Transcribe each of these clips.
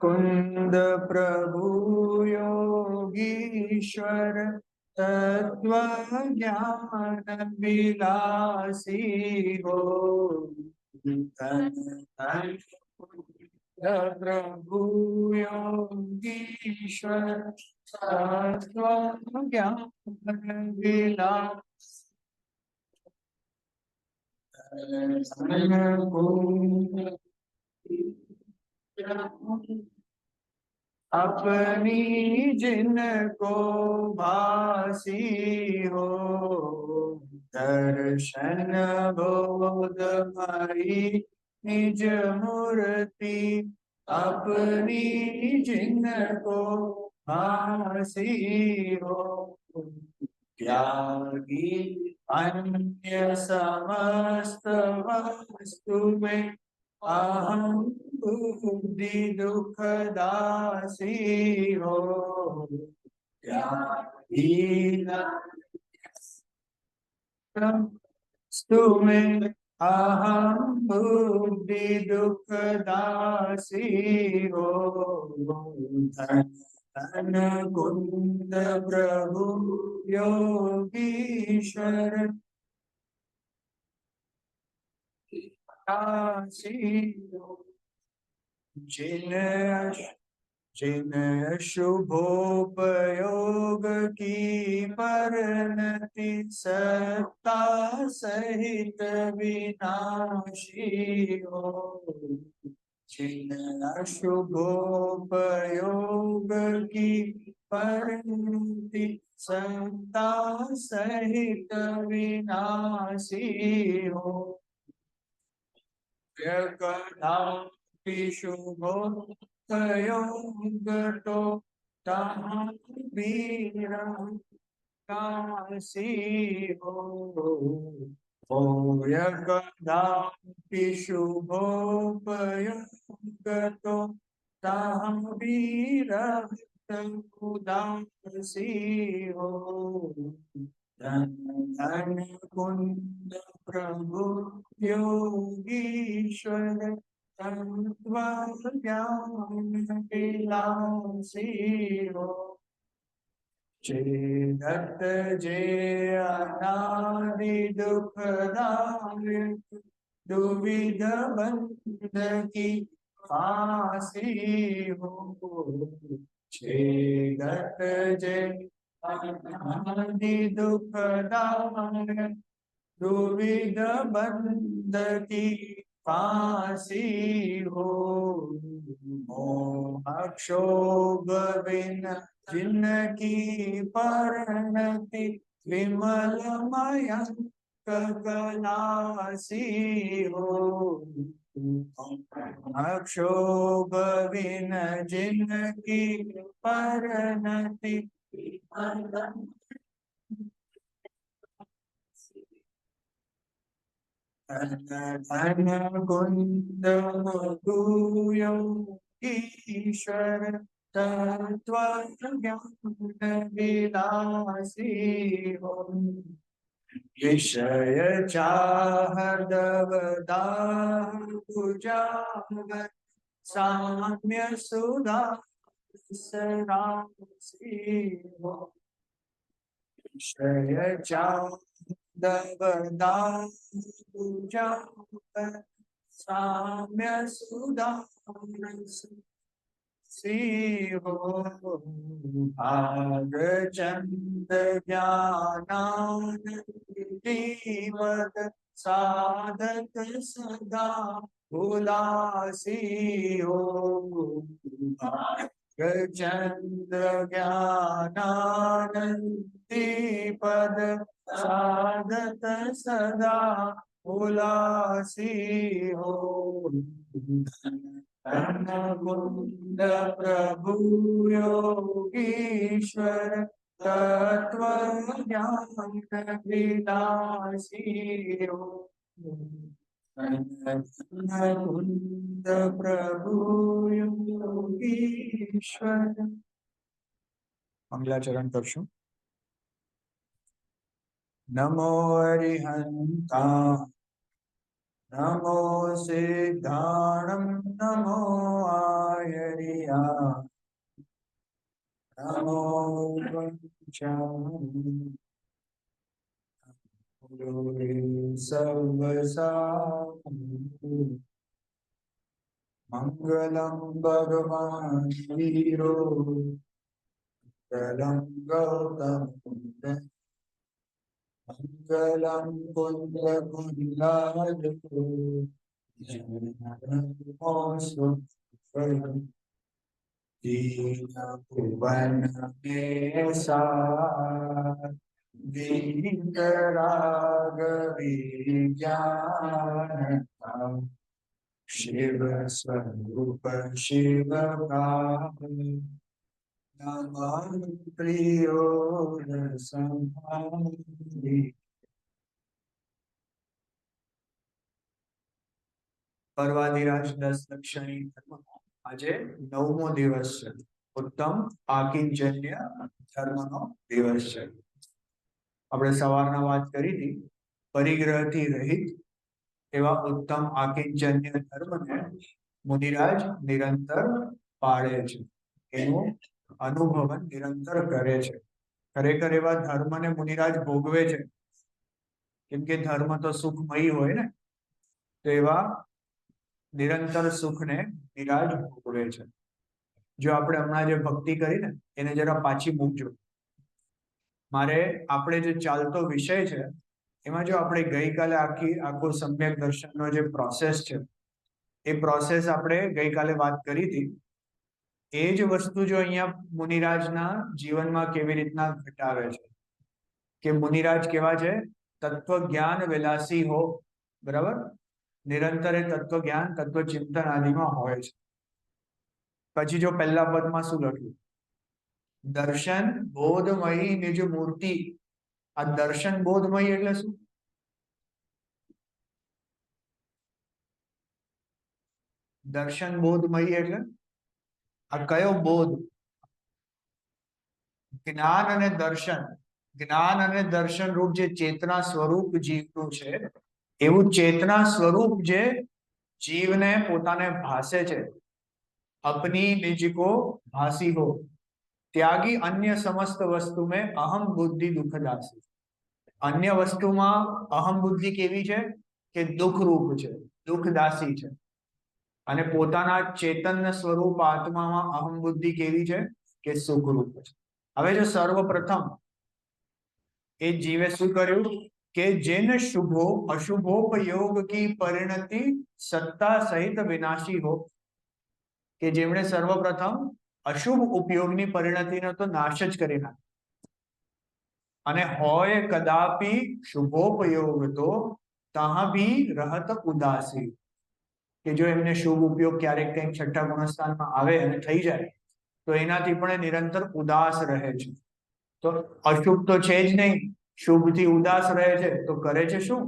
कुंद प्रभु योगीश्वर तत्व ज्ञान विलासी हो। धन धन प्रभु योगीश्वर तत्व ज्ञान विलासी अपनी जिनको भासी हो। दर्शन बोधमयी निज मूर्ति अपनी जिनको भासी हो। त्यागी अन्य समस्त वस्तु में अहम बुद्धि दुखदासी हो। त्यागी वस्तु में अहम बुद्धि दुखदासी हो। धन धन कुंद प्रभु योगीश्वर दासी हो। जिन जिन शुभोपयोग की परिणति सत्ता सहित विनाशी हो। जिन शुभोपयोग की परिणति सत्ता सहित विनाशी हो। कदापि शुभो प्रयोगतो तहाँ वीर काशी हो। कदापि शुभोपयोगतो तहाँ वीर उदासी हो। धन धन कुंद प्रभु योगीश्वर तत्व ज्ञान विलासी हो। चेदत जे अनादि दुखदायक दुविध बंध की फांसी हो। छेदत जे अनादि दुखदायक दुविध बंध की फांसी हो। मोह क्षोभ बिन जिनकी परिणति विमल मयंक कलासी हो। क्षोभ बिन जिनकी परिणति धन कुंद योगीश्वर तत्व ज्ञान विलासी हो। विषय चाहदव दाह साम्य सुधा सरासी हो। विषय चाहदव साम्य सुधा सी हो। भाग चंद ज्ञानानंदीवत साधक सदा उलासी हो। भाग चंद ज्ञानानंदीपद साधक सदा उलासी हो। धन कुंद प्रभु योगीश्वर तत्व ज्ञान विलासी हो। धन कुंद प्रभु योगीश्वर। मंगलाचरण करशु। नमो हरिहंता નમો સિદ્ધાણમ નમો આયર્યા નમો વંચામી મંગલમ ભગવાન વીરો મંગલમ ગૌતમ મંગલમ કુંદ કુંડાલકો દીન ભુવન કેસા વીતરાગ વિજ્ઞાન શિવ સ્વરૂપ શિવ નમઃ પ્રિયો સંહારી. પર્વાધિરાજ 10 દક્ષિણી આજે 9મો દિવસ છે. ઉત્તમ આકિંચન્ય ધર્મનો દિવસ છે. આપણે સવારના વાત કરી હતી પરિગ્રહથી રહિત એવા ઉત્તમ આકિંચન્ય ધર્મને મુનિરાજ નિરંતર પાળે છે, એનું અનુભવન નિરંતર કરે છે. ખરેખર એવા ધર્મને મુનિરાજ ભોગવે છે, કેમ કે ધર્મ તો સુખમય હોય ને, તો એવા નિરંતર સુખને નિરાજ ભોગવે છે. જો આપણે હમણાં જે ભક્તિ કરી ને એને જરા પાછી મૂકજો. મારે આપણે જે ચાલતો વિષય છે એમાં જો આપણે ગઈકાલે આખો સમ્યક દર્શનનો જે પ્રોસેસ છે એ પ્રોસેસ આપણે ગઈકાલે વાત કરી હતી. એ જ વસ્તુ જો અહીંયા મુનિરાજના જીવનમાં કેવી રીતના ઘટાવે છે કે મુનિરાજ કેવા છે, તત્વ જ્ઞાન વિલાસી હો, બરાબર, નિરંતર એ તત્વ જ્ઞાન તત્વ ચિંતન આદિમાં હોય છે. પછી જો પહેલા પદમાં શું લખ્યું, દર્શન બોધમયી નિજ મૂર્તિ. આ દર્શન બોધમય એટલે શું? દર્શન બોધમય એટલે આ કયો બોધ? જ્ઞાન અને દર્શન. જ્ઞાન અને દર્શન રૂપ જે ચેતના સ્વરૂપ જીવનું છે, એવું ચેતના સ્વરૂપ જે જીવને પોતાને ભાસે છે, अपनी निज को भासी हो त्यागी अन्य समस्त वस्तु में अहम बुद्धि दुखदासी. અન્ય વસ્તુમાં અહમ બુદ્ધિ કેવી છે કે દુઃખ રૂપ છે, દુઃખદાસી છે. અને પોતાના ચેતન સ્વરૂપ આત્મામાં અહમ બુદ્ધિ કેવી છે કે સુખ રૂપ છે. હવે જો સર્વપ્રથમ એ જીવે શું કર્યું કે જેન શુભો અશુભોપયોગ કી પરિણતિ સત્તા સહિત વિનાશી હો, કે જેમણે સર્વપ્રથમ અશુભ ઉપયોગની પરિણતિનો તો નાશ જ કરી નાખ્યો, અને હોય કદાપી શુભોપયોગ તો તહાં ભી રહત ઉદાસી, કે જો એમને શુભ ઉપયોગ ક્યારેક કંઈક છઠ્ઠા ગુણસ્થાનમાં આવે અને થઈ જાય તો એનાથી પણ એ નિરંતર ઉદાસ રહે છે. તો અશુભ તો છે જ નહીં, શુભથી ઉદાસ રહે છે તો કરે છે શું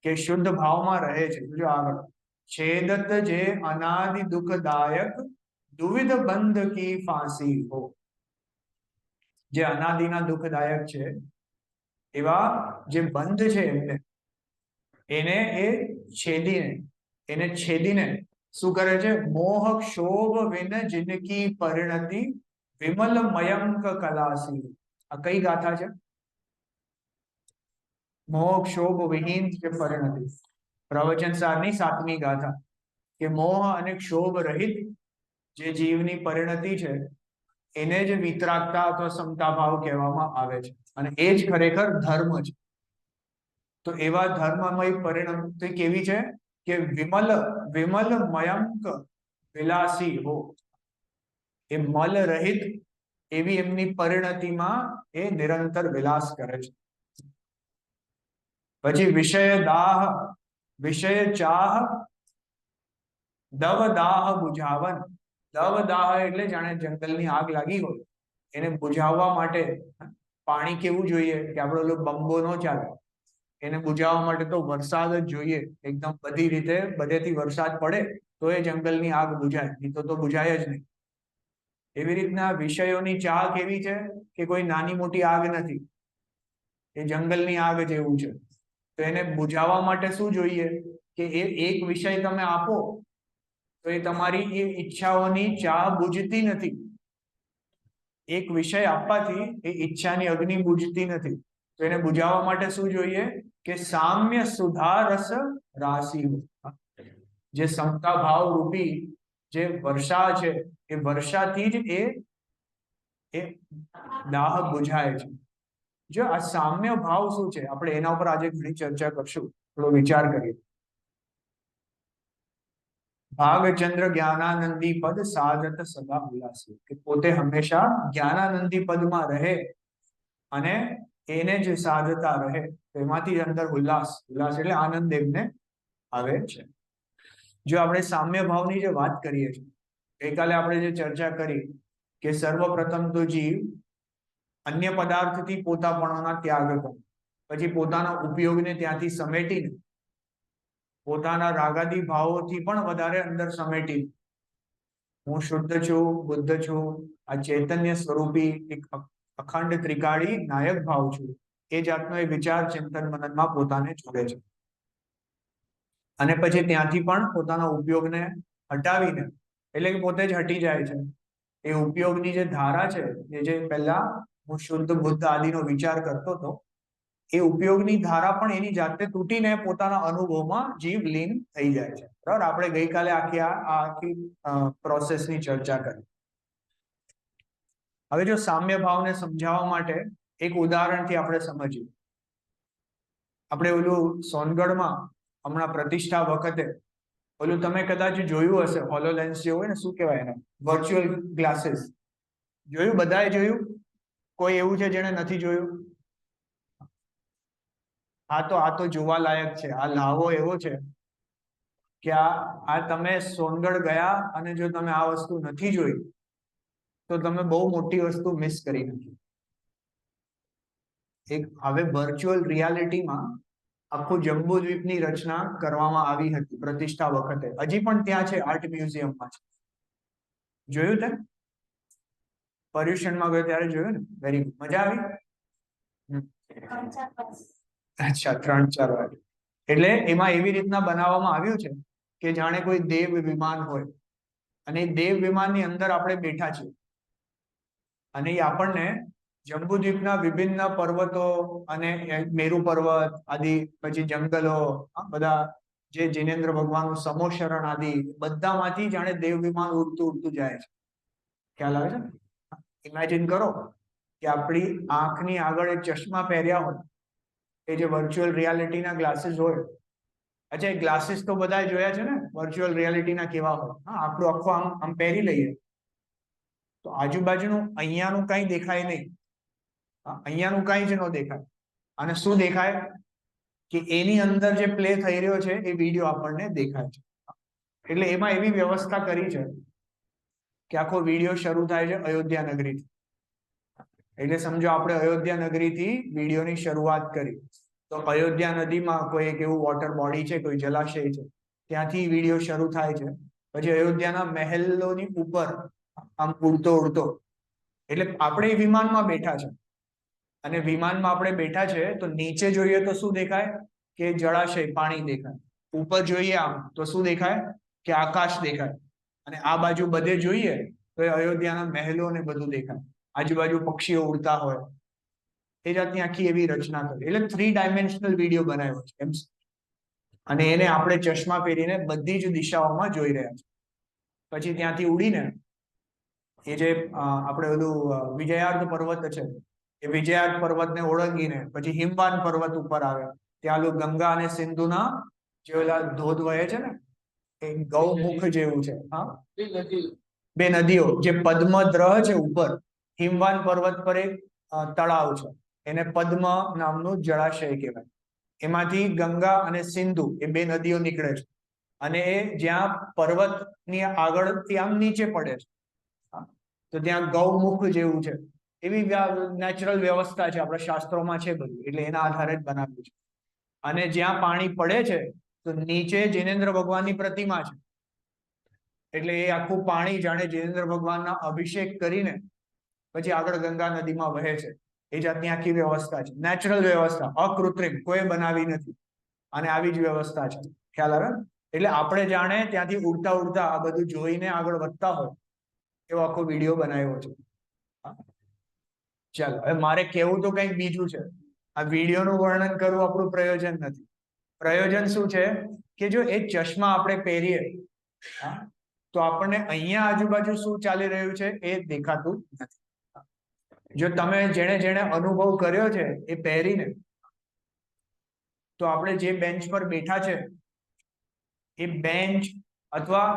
કે શુદ્ધ ભાવમાં રહે છે. જો આગળ છેદત જે અનાદિ દુઃખદાયક દુવિધ બંધ કી ફાંસી હો, જે અનાદિના દુઃખદાયક છે એવા જે બંધ છે એમને એને એ છેદીને શું કરે છે, મોહ ક્ષોભ વિન જિનકી પરિણતિ વિમલ મયંક કલાસી. આ કઈ ગાથા છે? મોહ ક્ષોભ વિહીન જે પરિણતિ, પ્રવચન સારની 7મી ગાથા, કે મોહ અને ક્ષોભ રહિત જે જીવની પરિણતિ છે એને જ વિતરાગતા અથવા સમતા ભાવ કહેવામાં આવે છે, અને એ જ ખરેખર ધર્મ છે. તો એવા ધર્મમય પરિણતિ કેવી છે કે વિમલ વિમલ મયંક વિલાસી હો, એ મલ રહિત એવી એમની પરિણતિમાં એ નિરંતર વિલાસ કરે છે. પછી વિષય દાહ વિષય ચાહ દવ દાહ બુઝાવન. દવ દાહ એટલે જાણે જંગલની આગ લાગી હોય એને બુઝાવવા માટે પાણી કેવું જોઈએ કે આપણો ઓલો બંબો ન ચાલે, એને બુઝાવવા માટે તો વરસાદ જ જોઈએ, એકદમ બધી રીતે બધેથી વરસાદ પડે તો એ જંગલની આગ બુઝાય, નહીં તો બુઝાય જ નહીં. એવી રીતના વિષયોની ચાહ કેવી છે કે કોઈ નાની મોટી આગ નથી, એ જંગલની આગ જેવું છે. તો એને બુજાવવા માટે શું જોઈએ કે એ એક વિષય તમે આપો તો એ તમારી એ ઈચ્છાઓની ચાહ બુજતી નથી. એક વિષય આપવાથી એ ઈચ્છાની અગ્નિ બુજતી નથી. તો એને બુજાવવા માટે શું જોઈએ કે સામ્ય સુધા રસ રાશિ, જે સમતા ભાવ રૂપી જે વર્ષા છે એ વર્ષાથી જ એ દાહ બુઝાય છે. જો આ સામ્ય ભાવ શું છે આપણે એના ઉપર આજે ઘણી ચર્ચા કરશું, થોડો વિચાર કરીએ. ભાગચંદ્ર જ્ઞાનાનંદી પદ સાધત સદા ઉલ્લાસી, કે પોતે હંમેશા જ્ઞાનાનંદી પદમાં રહે અને એને જે સાધતા રહે એમાંથી અંદર ઉલ્લાસ એટલે આનંદ એમને આવે છે. જો આપણે સામ્ય ભાવની જે વાત કરીએ છીએ, ગઈકાલે આપણે જે ચર્ચા કરી કે સર્વપ્રથમ તો જીવ અન્ય પદાર્થથી પોતાપણાના ત્યાગ કરે, પછી પોતાના ઉપયોગને ત્યાંથી સમેટીને પોતાના રાગાદી ભાવોથી પણ વધારે અંદર સમેટી હું શુદ્ધ છું, બુદ્ધ છું, આ ચૈતન્ય સ્વરૂપી એક અખંડ ત્રિકાળી નાયક ભાવ છું, એ જાતનો એ વિચાર ચિંતન મનનમાં પોતાને જોડે છે. અને પછી ત્યાંથી પણ પોતાના ઉપયોગને હટાવીને, એટલે કે પોતે જ હટી જાય છે, એ ઉપયોગની જે ધારા છે, એ જે પહેલા હું શુદ્ધ બુદ્ધ આદિનો વિચાર કરતો હતો, એ ઉપયોગની ધારા પણ એની જાતે તૂટીને પોતાના અનુભવમાં જીવ લીન થઈ જાય છે. બરાબર, આપણે ગઈકાલે આખી પ્રોસેસની ચર્ચા કરી. હવે જો સામ્ય ભાવને સમજાવવા માટે એક ઉદાહરણથી આપણે સમજીએ. આપણે ઓલું સોનગઢમાં હમણાં પ્રતિષ્ઠા વખતે ઓલું તમે કદાચ જોયું હશે, હોલોલેન્સ જે હોય ને, શું કહેવાય એને, વર્ચ્યુઅલ ગ્લાસીસ જોયું? બધાએ જોયું? કોઈ એવું છે જેને નથી જોયું? આ તો જોવા લાયક છે. આ લાવો એવો છે કે આ તમે સોનગઢ ગયા અને જો તમે આ વસ્તુ નથી જોઈ તો તમે બહુ મોટી વસ્તુ મિસ કરી નાખી. એક હવે વર્ચ્યુઅલ રિયાલિટીમાં આખું જંબુદ્વીપની રચના કરવામાં આવી હતી પ્રતિષ્ઠા વખતે. હજી પણ ત્યાં છે, આર્ટ મ્યુઝિયમમાં છે. જોયું તે? પર્યુષણમાં ગયો ત્યારે જોયું ને? Very good. મજા આવી? અચ્છા, 3-4 વાર. એટલે એમાં એવી રીતના બનાવવામાં આવ્યું છે કે જાણે કોઈ દેવ વિમાન હોય અને એ દેવ વિમાનની અંદર આપણે બેઠા છીએ અને એ આપણને જંબુદ્વીપના વિભિન્ન પર્વતો અને મેરુ પર્વત આદિ, પછી જંગલો, બધા જે જિનેન્દ્ર ભગવાનનું સમોશરણ આદિ બધામાંથી જાણે દેવ વિમાન ઉડતું જાય છે. ખ્યાલ આવે છે ને? ઇમેજિન કરો કે આપણી આંખની આગળ એક ચશ્મા પહેર્યા હોય, એ જે વર્ચ્યુઅલ રિયાલિટીના ગ્લાસીસ હોય. અચ્છા, એ ગ્લાસીસ તો બધા જોયા છે ને વર્ચ્યુઅલ રિયાલિટીના કેવા હોય? હા, આપણું આખું આમ પહેરી લઈએ તો આજુબાજુનું અહીંયાનું કઈ દેખાય નહીં, અહીંયાનું કઈ જ ન દેખાય. અને શું દેખાય કે એની અંદર જે પ્લે થઈ રહ્યો છે એ વિડીયો આપણને દેખાય છે. એટલે એમાં એવી વ્યવસ્થા કરી છે કે આખો વિડીયો શરૂ થાય છે અયોધ્યા નગરીથી. એટલે સમજો આપણે અયોધ્યા નગરીથી વિડીયોની શરૂઆત કરી તો અયોધ્યા નદીમાં કોઈ એક એવું વોટર બોડી છે, કોઈ જલાશય છે, ત્યાંથી વિડીયો શરૂ થાય છે. પછી અયોધ્યાના મહેલોની ઉપર આમ ઉડતો એટલે આપણે વિમાનમાં બેઠા છે અને વિમાનમાં આપણે બેઠા છે તો નીચે જોઈએ તો શું દેખાય કે જળાશય, પાણી દેખાય. ઉપર જોઈએ આમ તો શું દેખાય કે આકાશ દેખાય. અને આ બાજુ બધે જોઈએ તો એ અયોધ્યાના મહેલો ને બધું દેખાય. આજુબાજુ પક્ષીઓ ઉડતા હોય. એ જાતની આખી એવી રચના કરી. એટલે 3 ડાયમેન્શનલ વિડીયો બનાવ્યો છે એમ. અને એને આપણે ચશ્મા પહેરીને બધી જ દિશાઓમાં જોઈ રહ્યા છે. પછી ત્યાંથી ઉડીને એ જે આપણે ઓલું વિજયાર્થ પર્વત છે, એ વિજયાર્થ પર્વતને ઓળંગીને પછી હિમવાન પર્વત ઉપર આવે. ત્યાં ગંગા અને સિંધુના જે ઓલા ધોધ વહે છે ને, એ ગૌમુખ જેવું છે. હા, 2 નદીઓ જે પદ્મદ્રહ છે ઉપર, હિમવાન પર્વત પર એક તળાવ છે, એને પદ્મ નામનું જળાશય કહેવાય. એમાંથી ગંગા અને સિંધુ એ 2 નદીઓ નીકળે છે અને એ જ્યાં પર્વતની આગળથી આમ નીચે પડે છે તો ત્યાં ગૌમુખ જેવું છે. એવી નેચરલ વ્યવસ્થા છે, આપણા શાસ્ત્રોમાં છે બધું. એટલે એના આધારે જ બનાવ્યું છે. અને જ્યાં પાણી પડે છે તો નીચે જિનેન્દ્ર ભગવાનની પ્રતિમા છે. એટલે એ આખું પાણી જાણે જિનેન્દ્ર ભગવાનના અભિષેક કરીને પછી આગળ ગંગા નદીમાં વહે છે. એ જાતની આખી વ્યવસ્થા છે, નેચરલ વ્યવસ્થા, અકૃત્રિમ, કોઈ બનાવી નથી. અને આવી જ વ્યવસ્થા છે. ખ્યાલ આવે? એટલે આપણે જાણે ત્યાંથી ઉડતા ઉડતા આ બધું જોઈને આગળ વધતા હોય એવો આખો વિડીયો બનાવ્યો છે. ચાલો, હવે મારે કેવું તો કંઈક બીજું છે. આ વિડીયોનું વર્ણન કરવું આપણું પ્રયોજન નથી. પ્રયોજન શું છે કે જો એ ચશ્મા આપણે પહેરીએ તો આપણને અહીંયા આજુબાજુ શું ચાલી રહ્યું છે એ દેખાતું નથી. જો તમે જેણે અનુભવ કર્યો છે એ પહેરીને, તો આપણે જે બેન્ચ પર બેઠા છે એ બેન્ચ અથવા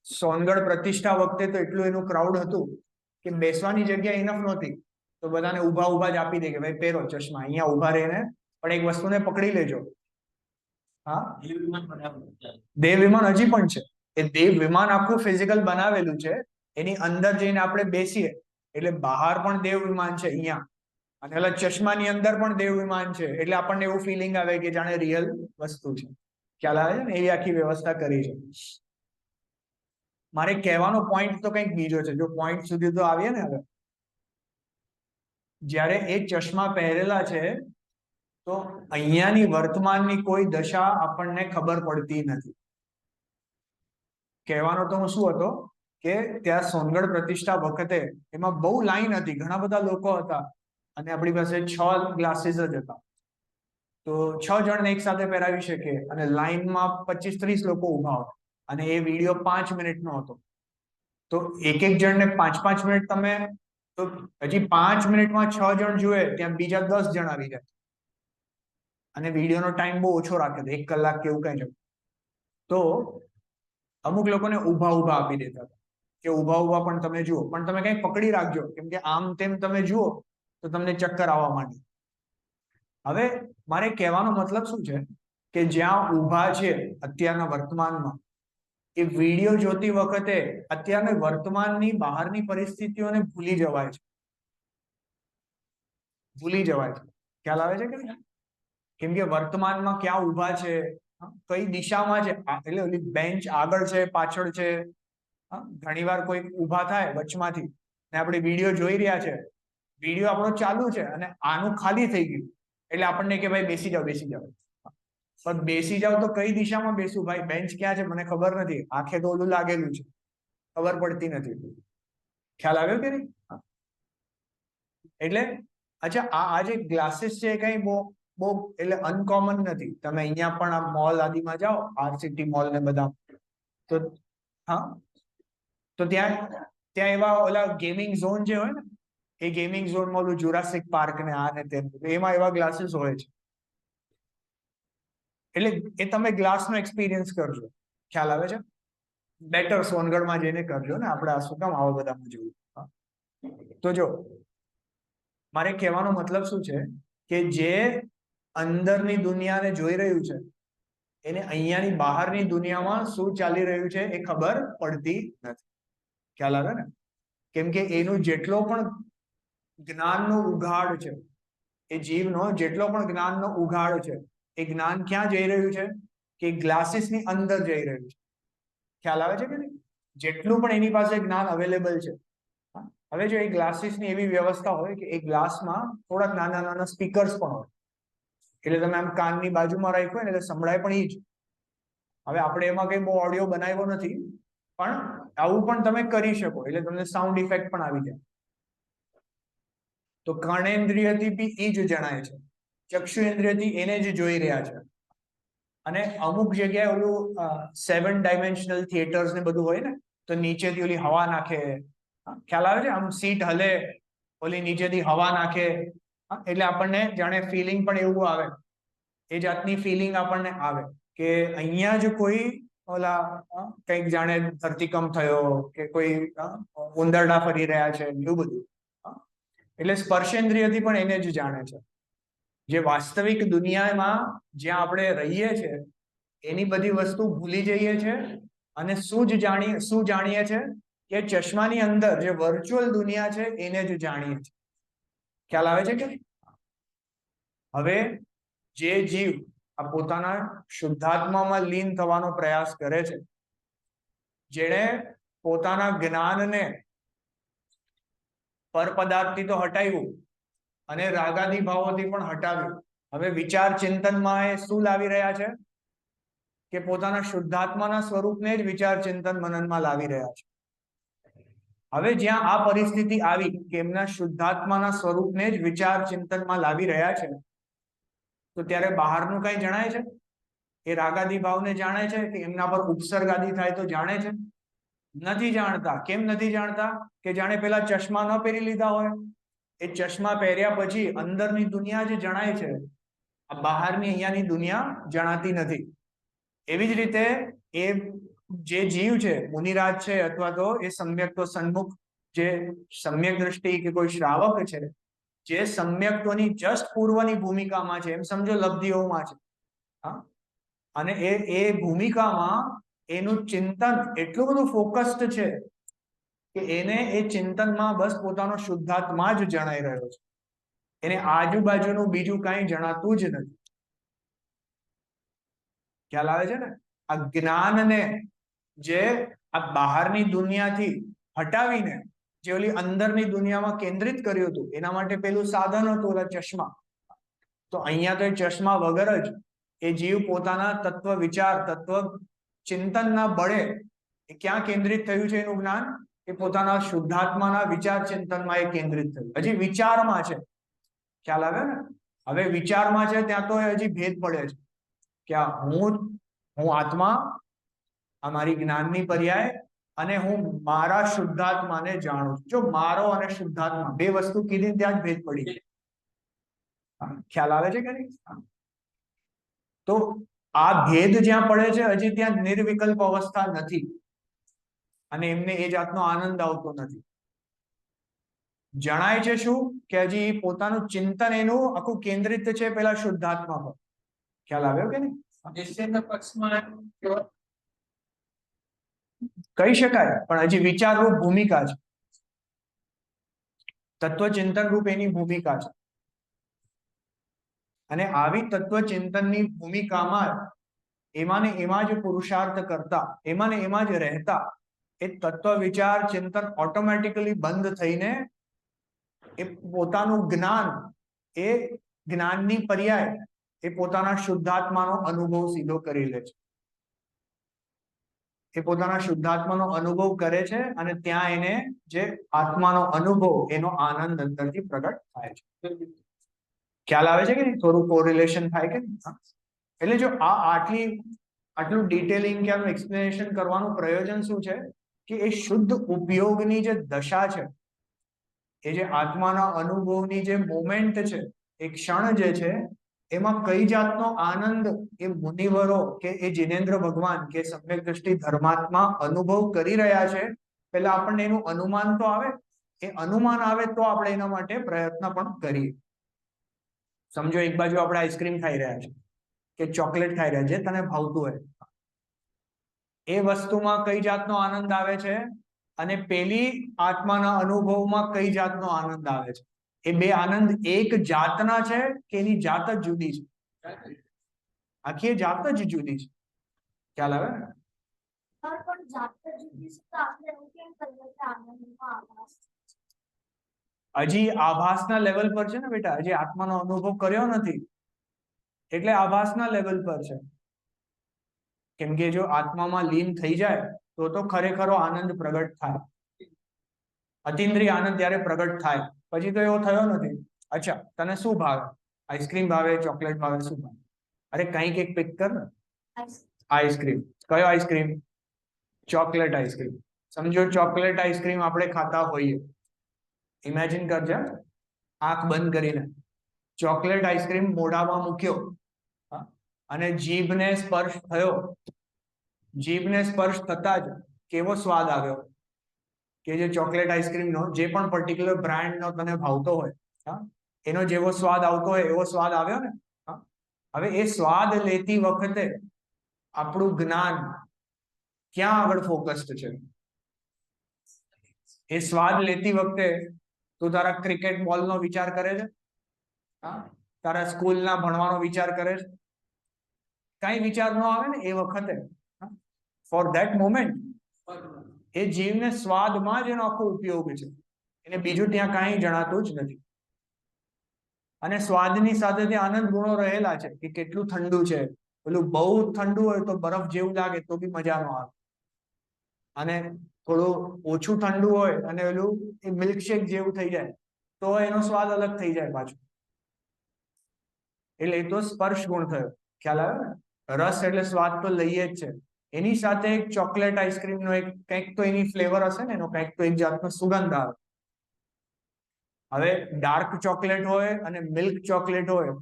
સોનગઢ પ્રતિષ્ઠા વખતે તો એટલું એનું ક્રાઉડ હતું કે બેસવાની જગ્યા ઇનફ નહોતી, તો બધાને ઊભા જ આપી દે કે ભાઈ પહેરો ચશ્મા, અહીંયા ઊભા રહીને પણ એક વસ્તુને પકડી લેજો. હા, દેવ વિમાન હજી પણ છે. એ દેવ વિમાન આખું ફિઝિકલ બનાવેલું છે. એની અંદર જઈને આપણે બેસીએ એટલે બહાર પણ દેવ વિમાન છે અહીંયા, અને એટલે ચશ્માની અંદર પણ દેવ વિમાન છે. એટલે આપણને એવું ફિલિંગ આવે કે જાણે રિયલ વસ્તુ છે. ખ્યાલ આવે છે ને? એવી આખી વ્યવસ્થા કરી છે. મારે કહેવાનો પોઈન્ટ તો કંઈક બીજો છે. જો પોઈન્ટ સુધી તો આવીએ ને, હવે જ્યારે એ ચશ્મા પહેરેલા છે તો અહીંયાની વર્તમાનની કોઈ દશા આપણને ખબર પડતી નથી. કહેવાનો તો હું શું હતો કે ત્યાં સોનગઢ પ્રતિષ્ઠા વખતે એમાં બહુ લાઈન હતી, ઘણા બધા લોકો હતા, અને આપણી પાસે 6 ગ્લાસીસ જ હતા. તો 6 જણને એક સાથે પહેરાવી શકે, અને લાઈનમાં 25-30 લોકો ઉભા હતા, અને એ વિડીયો 5 મિનિટનો હતો. તો એક જણને 5-5 મિનિટ તમે, તો હજી 5 મિનિટમાં 6 જણ જુએ ત્યાં બીજા 10 જણ આવી જાય, અને વિડીયોનો ટાઈમ બહુ ઓછો રાખે, 1 કલાક કે એવું કઈ છે. તો અમુક લોકોને ઊભા આપી દેતા હતા કે ઊભા પણ તમે જુઓ, પણ તમે કંઈક પકડી રાખજો, કેમ કે આમ તેમ તમે જુઓ તો તમને ચક્કર આવવા માંડે. હવે મારે કહેવાનો મતલબ શું છે કે જ્યાં ઊભા છે અત્યારના વર્તમાનમાં, એ વિડીયો જોતી વખતે અત્યારની વર્તમાનની બહારની પરિસ્થિતિઓને ભૂલી જવાય છે. ખ્યાલ આવે છે કે નહીં? કેમ કે વર્તમાનમાં ક્યાં ઊભા છે, કઈ દિશામાં છે, એટલે ઓલી બેન્ચ આગળ છે, પાછળ છે. ઘણીવાર કોઈ ઊભા થાય વચમાંથી ને આપણે વિડીયો જોઈ રહ્યા છે, વિડીયો આપણો ચાલુ છે અને આનું ખાલી થઈ ગયું, એટલે આપણને કે ભાઈ બેસી જાઓ. પણ બેસી જાવ તો કઈ દિશામાં બેસું ભાઈ? બેન્ચ ક્યાં છે મને ખબર નથી, આંખે તો ઓલું લાગેલું છે, ખબર પડતી નથી. ખ્યાલ આવ્યો કે નહીં? એટલે અચ્છા, આ જે ગ્લાસીસ છે કઈ બહુ એટલે અનકોમન નથી. તમે અહીંયા પણ આ મોલ આદિમાં જાઓ, આરસીટી મોલ ને બધા, તો હા, તો ત્યાં એવા ઓલા ગેમિંગ ઝોન જે હોય ને, એ ગેમિંગ ઝોનમાં ઓલું જુરાસિક પાર્ક ને આ ને તે, એમાં એવા ગ્લાસીસ હોય છે. એટલે એ તમે ગ્લાસનો એક્સપિરિયન્સ કરજો. ખ્યાલ આવે છે? બેટર સોનગઢમાં જઈને કરજો ને, આપણે આ શું કામ આવા બધામાં જોયું. તો જો મારે કહેવાનો મતલબ શું છે કે જે અંદરની દુનિયાને જોઈ રહ્યું છે એને અહીંયાની બહારની દુનિયામાં શું ચાલી રહ્યું છે એ ખબર પડતી નથી. ખ્યાલ આવે ને? કેમ કે એનું જેટલો પણ જ્ઞાનનો ઉઘાડ છે, એ જીવનો જેટલો પણ જ્ઞાનનો ઉઘાડ છે, એ જ્ઞાન ક્યાં જઈ રહ્યું છે કે ગ્લાસીસની અંદર જઈ રહ્યું છે. ખ્યાલ આવે છે કે નહીં? જેટલું પણ એની પાસે જ્ઞાન અવેલેબલ છે. હવે જો એ ગ્લાસીસની એવી વ્યવસ્થા હોય કે એ ગ્લાસમાં થોડાક નાના સ્પીકર્સ પણ હોય, એટલે તમે આમ કાનની બાજુમાં રાખ્યો ને એટલે સંભળાય પણ એ જ. હવે આપણે એમાં કઈ બહુ ઓડિયો બનાવ્યો નથી, પણ આવું પણ તમે કરી શકો, એટલે તમને સાઉન્ડ ઇફેક્ટ પણ આવી જાય. તો કર્ણેન્દ્રિયથી બી એ જ જણાય છે, ચક્ષુેન્દ્રિયથી એને જ જોઈ રહ્યા છે. અને અમુક જગ્યાએ ઓલું 7 ડાયમેન્શનલ થિયેટર્સ ને બધું હોય ને, તો નીચેથી ઓલી હવા નાખે. ખ્યાલ આવે છે? આમ સીટ હલે, ઓલી નીચેથી હવા નાખે, એટલે આપણને જાણે ફિલિંગ પણ એવું આવે, એ જાતની ફિલિંગ આપણને આવે કે અહીંયા જ કોઈ ઓલા કંઈક જાણે ધરતીકંપ થયો કે કોઈ ઉંદરડા ફરી રહ્યા છે, એવું બધું. એટલે સ્પર્શેન્દ્રિયથી પણ એને જ જાણે છે. જે વાસ્તવિક દુનિયામાં જ્યાં આપણે રહીએ છીએ એની બધી વસ્તુ ભૂલી જઈએ છીએ, અને શું જાણીએ છે કે ચશ્માની અંદર જે વર્ચ્યુઅલ દુનિયા છે એને જ જાણીએ છીએ. ખ્યાલ આવે છે કે? હવે જે જીવ આ પોતાના શુદ્ધાત્મામાં લીન થવાનો પ્રયાસ કરે છે, જેણે પોતાના જ્ઞાનને પર પદાર્થથી તો હટાવ્યું અને રાગાદી ભાવોથી પણ હટાવ્યું, હવે વિચાર ચિંતનમાં એ શું લાવી રહ્યા છે કે પોતાના શુદ્ધાત્માના સ્વરૂપને જ વિચાર ચિંતન મનનમાં લાવી રહ્યા છે. હવે જ્યાં આ પરિસ્થિતિ આવી કે એમના શુદ્ધાત્માના સ્વરૂપને જ વિચાર ચિંતનમાં લાવી રહ્યા છે, તો ત્યારે બહારનું કઈ જણાય છે? એ રાગાદી ભાવને જાણે છે કે એમના પર ઉપસર્ગાદી થાય તો જાણે છે? નથી જાણતા. કેમ નથી જાણતા? કે જાણે પેલા ચશ્મા ન પહેરી લીધા હોય. એ ચશ્મા પહેર્યા પછી અંદરની દુનિયા જે જણાય છે, આ બહારની અહીંયાની દુનિયા જણાતી નથી. એવી જ રીતે એ જે જીવ છે, મુનિરાજ છે, અથવા તો એ સમ્યક તો સન્મુખ જે સમ્યક દ્રષ્ટિ કે કોઈ શ્રાવક છે, જે સમ્યક્તોની જસ્ટ પૂર્વની ભૂમિકામાં છે, એમ સમજો લબ્ધિઓમાં છે. હા, અને એ ભૂમિકામાં એનું ચિંતન એટલું બધું ફોકસ્ડ છે કે એને એ ચિંતનમાં બસ પોતાનો શુદ્ધાત્મા જ જણાઈ રહ્યો છે. એને આજુબાજુનું બીજું કાંઈ જણાતું જ નથી. ખ્યાલ આવે છે ને? આ જ્ઞાનને જે આ બહારની દુનિયાથી હટાવીને જે ઓલી અંદરની દુનિયામાં કેન્દ્રિત કર્યું હતું, એના માટે પેલું સાધન હતું ઓલા ચશ્મા. તો અહીંયા તો એ ચશ્મા વગર જ એ જીવ પોતાના તત્વ વિચાર, તત્વ ચિંતનના બળે એ ક્યાં કેન્દ્રિત થયું છે એનું જ્ઞાન? એ પોતાના શુદ્ધાત્માના વિચાર ચિંતનમાં એ કેન્દ્રિત થયું. હજી વિચારમાં છે. ખ્યાલ આવે ને? હવે વિચારમાં છે ત્યાં તો હજી ભેદ પડે છે કે હું આત્મા, આ મારી જ્ઞાનની પર્યાય, અને હું મારા શુદ્ધાત્માને જાણું છું. જો મારો અને શુદ્ધાત્મા બે વસ્તુ કીધી ત્યાં જ ભેદ પડી છે. ખ્યાલ આવે છે કે નહીં? તો આ ભેદ જ્યાં પડે છે હજી ત્યાં નિર્વિકલ્પ અવસ્થા નથી, અને એમને એ જાતનો આનંદ આવતો નથી. જણાય છે શું? કે હજી પોતાનું ચિંતન એનું આખું કેન્દ્રિત છે પેલા શુદ્ધાત્મા પર. ખ્યાલ આવ્યો કે નહીં? નિશ્ચયના પક્ષમાં કહી શકાય, પણ હજી વિચારરૂપ ભૂમિકા છે, તત્વચિંતન રૂપ એની ભૂમિકા છે. અને આવી તત્વચિંતનની ભૂમિકામાં એમાં ને એમાં જ પુરુષાર્થ કરતા, એમાં ને એમાં જ રહેતા એ તત્વ વિચાર ચિંતન ઓટોમેટિકલી બંધ થઈને એ પોતાનું જ્ઞાન, એ જ્ઞાનની પર્યાય એ પોતાના શુદ્ધાત્માનો અનુભવ સીધો કરી લે છે. એ પોતાના શુદ્ધાત્માનો અનુભવ કરે છે, અને ત્યાં એને જે આત્માનો અનુભવ, એનો આનંદ અંદરથી પ્રગટ થાય છે. ખ્યાલ આવે છે કે નહીં? થોડું કોરિલેશન થાય કે નહીં? એટલે જો આટલું ડિટેલિંગ કે આનું એક્સપ્લેનેશન કરવાનું પ્રયોજન શું છે કે એ શુદ્ધ ઉપયોગની જે દશા છે, એ જે આત્માના અનુભવની જે મોમેન્ટ છે, એ ક્ષણ જે છે, એમાં કઈ જાતનો આનંદ એ મુનિવરો કે એ જીનેન્દ્ર ભગવાન કે સમ્યક દ્રષ્ટિ ધર્માત્મા અનુભવ કરી રહ્યા છે, પેલા આપણને એનું અનુમાન તો આવે. એ અનુમાન આવે તો આપણે એના માટે પ્રયત્ન પણ કરીએ. સમજો એક બાજુ આપણે આઈસ્ક્રીમ ખાઈ રહ્યા છે કે ચોકલેટ ખાઈ રહ્યા છે, તને ભાવતું હોય, એ વસ્તુમાં કઈ જાતનો આનંદ આવે છે, અને પેલી આત્માના અનુભવમાં કઈ જાતનો આનંદ આવે છે. એ બે આનંદ એક જાતના છે કે એની જાત જ જુદી છે? આખી જાત જ જુદી છે. ખ્યાલ આવે ને? હજી આભાસના લેવલ પર છે ને બેટા, હજી આત્માનો અનુભવ કર્યો નથી એટલે આભાસના લેવલ પર છે. કેમ કે જો આત્મામાં લીન થઈ જાય તો ખરેખરો આનંદ પ્રગટ થાય, અતિન્દ્રિય આનંદ ત્યારે પ્રગટ થાય. પછી તો એવો થયો નથી. અચ્છા, તને શું ભાવે? આઈસ્ક્રીમ ભાવે, ચોકલેટ ભાવે, શું ભાવે? અરે કંઈક એક પિક કર ને. આઈસ્ક્રીમ. કયો આઈસ્ક્રીમ? Chocolate ice cream. સમજો ચોકલેટ આઈસ્ક્રીમ આપણે ખાતા હોઈએ, ઇમેજિન કરજે, આંખ બંધ કરીને ચોકલેટ આઈસ્ક્રીમ મોઢામાં મૂક્યો અને જીભને સ્પર્શ થયો. જીભને સ્પર્શ થતા જ કેવો સ્વાદ આવ્યો? કે જે ચોકલેટ આઈસ્ક્રીમનો જે પણ પર્ટિક્યુલર બ્રાન્ડનો તને ભાવતો હોય, એનો જેવો સ્વાદ આવતો હોય એવો સ્વાદ આવ્યો ને? હવે એ સ્વાદ લેતી વખતે આપણું જ્ઞાન ક્યાં આગળ ફોકસ્ડ છે? એ સ્વાદ લેતી વખતે તું તારા ક્રિકેટ બોલનો વિચાર કરે છે? તારા સ્કૂલના ભણવાનો વિચાર કરે છે? કઈ વિચાર ન આવે ને એ વખતે. ફોર ધેટ મોમેન્ટ એ જીવને સ્વાદમાં જ એનો આખો ઉપયોગ છે, એને બીજું ત્યાં કાંઈ જણાતું જ નથી. અને સ્વાદની સાથે ત્યાં આનંદ ગુણો રહેલા છે કે કેટલું ઠંડુ છે, પેલું બહુ ઠંડુ હોય તો બરફ જેવું લાગે તો બી મજા ન આવે, અને થોડું ઓછું ઠંડુ હોય અને પેલું મિલ્કશેક જેવું થઈ જાય તો એનો સ્વાદ અલગ થઈ જાય પાછું. એટલે એ તો સ્પર્શ ગુણ થયો, ખ્યાલ આવે ને? રસ એટલે સ્વાદ તો લઈએ જ છે, એની સાથે એક ચોકલેટ આઈસ્ક્રીમ નો એક કંઈક તો એની ફ્લેવર હશે ને, એનો કંઈક તો એક જાતનો સુગંધ આવે. હવે ડાર્ક ચોકલેટ હોય અને મિલ્ક ચોકલેટ હોય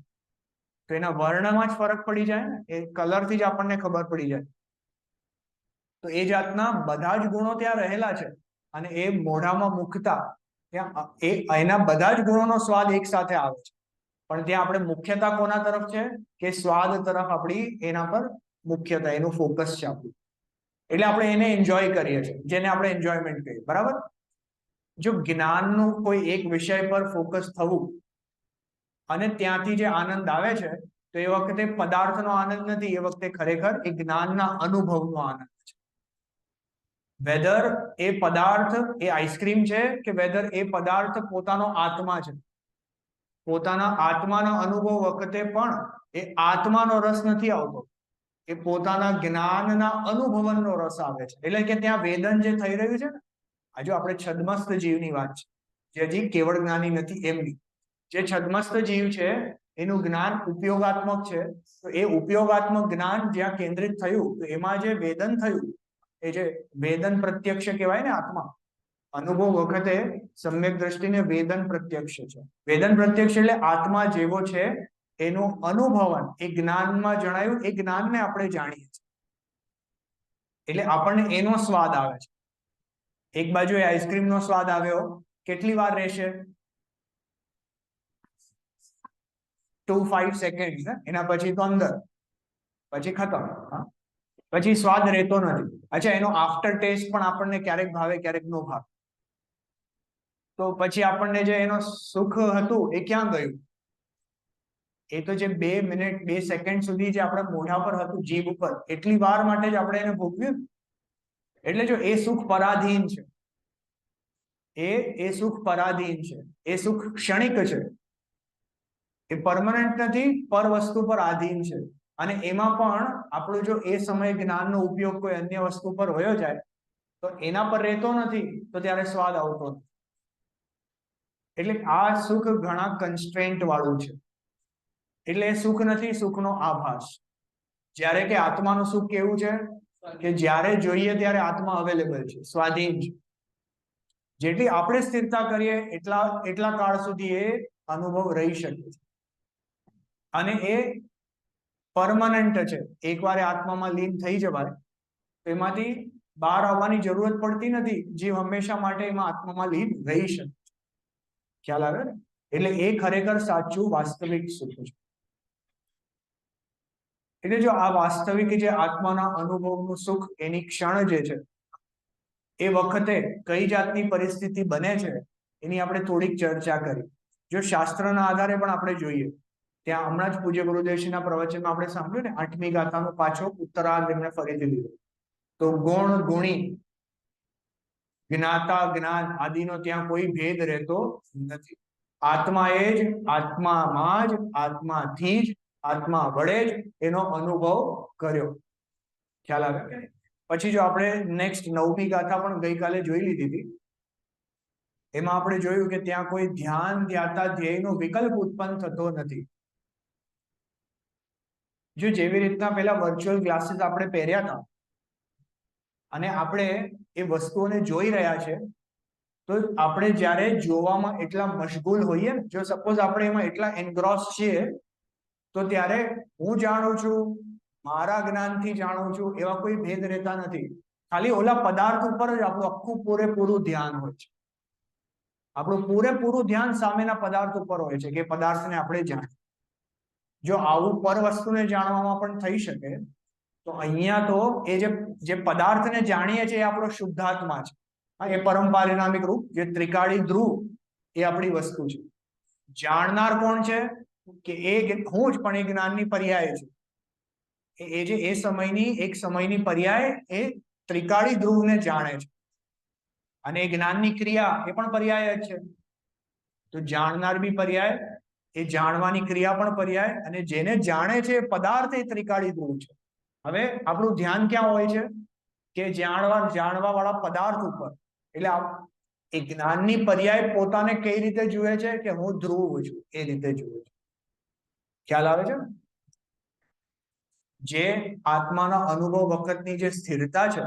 તો એના વર્ણમાં જ ફરક પડી જાય ને, એ કલરથી જ આપણને ખબર પડી જાય. તો એ જાતના બધા જ ગુણો ત્યાં રહેલા છે, અને એ મોઢામાં મુકતા ત્યાં એના બધા જ ગુણોનો સ્વાદ એક સાથે આવે છે. પણ ત્યાં આપણે મુખ્યતા કોના તરફ છે કે સ્વાદ તરફ આપણી એના પર મુખ્યતા, એનું ફોકસ છે આપણું. એટલે આપણે એને એન્જોય કરીએ છીએ, જેને આપણે એન્જોયમેન્ટ કહીએ, બરાબર? જો જ્ઞાનનું કોઈ એક વિષય પર ફોકસ થવું અને ત્યાંથી જે આનંદ આવે છે, તો એ વખતે પદાર્થનો આનંદ નથી, એ વખતે ખરેખર એ જ્ઞાનના અનુભવનો આનંદ છે. વેધર એ પદાર્થ એ આઈસ્ક્રીમ છે કે વેધર એ પદાર્થ પોતાનો આત્મા છે, પોતાના આત્માના અનુભવ વખતે પણ એ આત્માનો રસ નથી આવતો, એ પોતાના જ્ઞાનના અનુભવનનો રસ આવે છે. એટલે કે ત્યાં વેદન જે થઈ રહ્યું છે ને, આજે આપણે છદ્મસ્ત જીવની વાત છે, જે હજી કેવળ જ્ઞાની નથી એમની. જે છદ્મસ્ત જીવ છે એનું જ્ઞાન ઉપયોગાત્મક છે, તો એ ઉપયોગાત્મક જ્ઞાન જ્યાં કેન્દ્રિત થયું તો એમાં જે વેદન થયું, એ જે વેદન પ્રત્યક્ષ કહેવાય ને, આત્મા અનુભવ વખતે સમ્યક દ્રષ્ટિને વેદન પ્રત્યક્ષ છે. વેદન પ્રત્યક્ષ એટલે આત્મા જેવો છે એનું અનુભવન એ જ્ઞાનમાં જણાયું, એ જ્ઞાનને આપણે જાણીએ છીએ, એટલે આપણને એનો સ્વાદ આવે છે. એક બાજુ એ આઈસ્ક્રીમનો સ્વાદ આવ્યો, કેટલી વાર રહેશે? 2-5 સેકન્ડ, એના પછી તો અંદર, પછી ખતમ. પછી સ્વાદ રહેતો નથી. અચ્છા, એનો આફ્ટર ટેસ્ટ પણ આપણને ક્યારેક ભાવે, ક્યારેક નો ભાવે. તો પછી આપણને જે એનો સુખ હતું એ ક્યાં ગયું? એ તો જે 2 મિનિટ 2 સેકન્ડ સુધી જે આપણા મોઢા પર હતું, જીભ ઉપર, એટલી વાર માટે જ આપણે એને ભોગવ્યું. એટલે જો એ સુખ પરાધીન છે, એ સુખ પરાધીન છે, એ સુખ ક્ષણિક છે, એ પરમનન્ટ નથી, પર વસ્તુ પર આધીન છે. અને એમાં પણ આપણું જો એ સમયે જ્ઞાનનો ઉપયોગ કોઈ અન્ય વસ્તુ પર વયો જાય તો એના પર રહેતો નથી, તો ત્યારે સ્વાદ આવતો નથી. એટલે આ સુખ ઘણા કન્સ્ટ્રેન્ટ વાળું છે, એટલે એ સુખ નથી, સુખનો આભાસ. જ્યારે કે આત્માનું સુખ કેવું છે કે જ્યારે જોઈએ ત્યારે આત્મા અવેલેબલ છે, સ્વાધીન છે. જેટલી આપણે સ્થિરતા કરીએ એટલા કાળ સુધી એ અનુભવ રહી શકે છે, અને એ પરમનન્ટ છે. એકવાર આત્મામાં લીન થઈ જવાય એમાંથી બહાર આવવાની જરૂરત પડતી નથી, જીવ હંમેશા માટે એમાં આત્મામાં લીન રહી શકે. ખ્યાલ આવે ને? એટલે એ ખરેખર સાચું વાસ્તવિક સુખ છે. એટલે જો આ વાસ્તવિક જે આત્માના અનુભવનું સુખ, એની ક્ષણ જે છે એ વખતે કઈ જાતની પરિસ્થિતિ બને છે એની આપણે થોડીક ચર્ચા કરી. જો શાસ્ત્રના આધારે પણ આપણે જોઈએ, ત્યાં હમણાં જ પૂજ્ય ગુરુદેવજીના પ્રવચનમાં આપણે સાંભળ્યું ને, 8મી ગાથાનો પાછો ઉત્તરાર્ધ એમણે ફરીથી લીધો. તો ગુણ ગુણી જ્ઞાતા જ્ઞાન આદિનો ત્યાં કોઈ ભેદ રહેતો નથી. આત્મા એ જ, આત્મામાં જ, આત્માથી જ, આત્મા વડે જ એનો અનુભવ કર્યો. ખ્યાલ આવે કે? પછી જો આપણે નેક્સ્ટ 9મી ગાથા પણ ગઈકાલે જોઈ લીધી હતી, એમાં આપણે જોયું કે ત્યાં કોઈ ધ્યાન ધ્યાતા ધ્યેયનો વિકલ્પ ઉત્પન્ન થતો નથી. જો જેવી રીતના પેલા વર્ચ્યુઅલ ગ્લાસીસ આપણે પહેર્યા હતા અને આપણે એ વસ્તુઓને જોઈ રહ્યા છે, તો આપણે જ્યારે જોવામાં એટલા મશગુલ હોઈએ ને, જો સપોઝ આપણે એમાં એટલા એનગ્રોસ છીએ, તો ત્યારે હું જાણું છું, મારા જ્ઞાનથી જાણું છું, એવા કોઈ ભેદ રહેતા નથી. ખાલી ઓલા પદાર્થ ઉપર જ આપણું આખું પૂરેપૂરું ધ્યાન હોય છે. આપણું પૂરેપૂરું ધ્યાન સામેના પદાર્થ ઉપર હોય છે કે પદાર્થને આપણે જાણીએ. જો આવું પર વસ્તુને જાણવામાં પણ થઈ શકે, તો અહીંયા તો એ જે પદાર્થને જાણીએ છીએ એ આપણો શુદ્ધાત્મા છે. એ પરમ પારિણામિક રૂપ, જે ત્રિકાળી ધ્રુવ, એ આપણી વસ્તુ છે. જાણનાર કોણ છે? કે એ હું જ, પણ એ જ્ઞાનની પર્યાય છે. એ જે એ સમયની એક સમયની પર્યાય એ ત્રિકાળી ધ્રુવને જાણે છે, અને એ જ્ઞાનની ક્રિયા એ પણ પર્યાય જ છે. તો જાણનાર બી પર્યાય, એ જાણવાની ક્રિયા પણ પર્યાય, અને જેને જાણે છે એ પદાર્થ એ ત્રિકાળી ધ્રુવ છે. હવે આપણું ધ્યાન ક્યાં હોય છે કે જાણવા વાળા પદાર્થ ઉપર. એટલે એ જ્ઞાનની પર્યાય પોતાને કઈ રીતે જુએ છે કે હું ધ્રુવ છું, એ રીતે જુએ છે. ખ્યાલ આવે છે? જે આત્માના અનુભવ વખતની જે સ્થિરતા છે,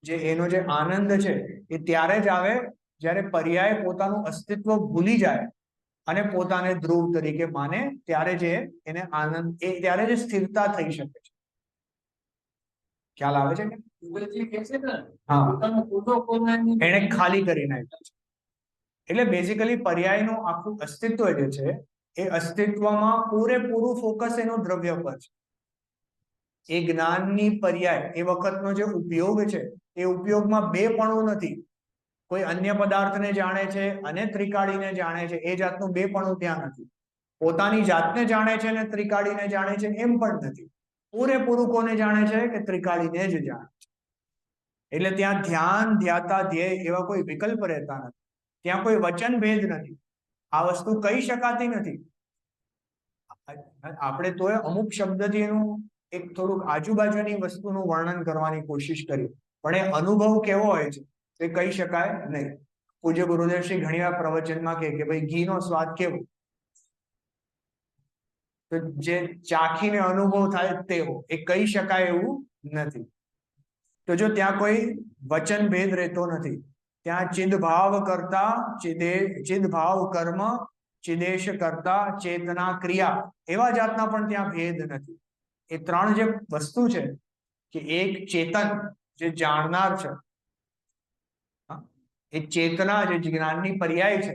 જે એનો જે આનંદ છે, એ ત્યારે જ આવે જ્યારે પર્યાય પોતાનું અસ્તિત્વ ભૂલી જાય અને પોતાને ધ્રુવ તરીકે માને, ત્યારે જ એને આનંદ, એ ત્યારે જ સ્થિરતા થઈ શકે છે. ખ્યાલ આવે છે કે એને ખાલી કરી નાખ્યું છે. એટલે બેઝિકલી પર્યાયનું આખું અસ્તિત્વ જે છે એ અસ્તિત્વમાં પૂરેપૂરું ફોકસ એનું દ્રવ્ય પર છે. એ જ્ઞાનની પર્યાય એ વખતનો જે ઉપયોગ છે એ ઉપયોગમાં બેપણું નથી. કોઈ અન્ય પદાર્થને જાણે છે અને ત્રિકાળીને જાણે છે, એ જાતનું બેપણું ત્યાં નથી. પોતાની જાતને જાણે છે અને ત્રિકાળીને જાણે છે એમ પણ નથી. પૂરેપૂરું કોને જાણે છે કે ત્રિકાળીને જ જાણે છે. એટલે ત્યાં ધ્યાન, ધ્યાતા, ધ્યેય એવા કોઈ વિકલ્પ રહેતા નથી. ત્યાં કોઈ વચન ભેદ નથી. આ વસ્તુ કહી શકાતી નથી. આપણે તો અમુક શબ્દથી એનું એક થોડુંક આજુબાજુની વસ્તુનું વર્ણન કરવાની કોશિશ કરી, પણ એ અનુભવ કેવો હોય છે એ કહી શકાય નહીં. પૂજ્ય ગુરુદેવ શ્રી ઘણી વાર પ્રવચનમાં કહે કે ભાઈ ઘીનો સ્વાદ કેવો, તો જે ચાખીને અનુભવ થાય તેવો, એ કહી શકાય એવું નથી. તો જો ત્યાં કોઈ વચન ભેદ રહેતો નથી, ત્યાં ચિદભાવ કરતા ચિદભાવ કર્મ, ચિદેશ કરતા ચેતના ક્રિયા, એવા જાતના પણ ત્યાં ભેદ નથી. એ ત્રણ જે વસ્તુ છે કે એક ચેતન જે જાણનાર છે, એ ચેતના જે જ્ઞાનની પર્યાય છે,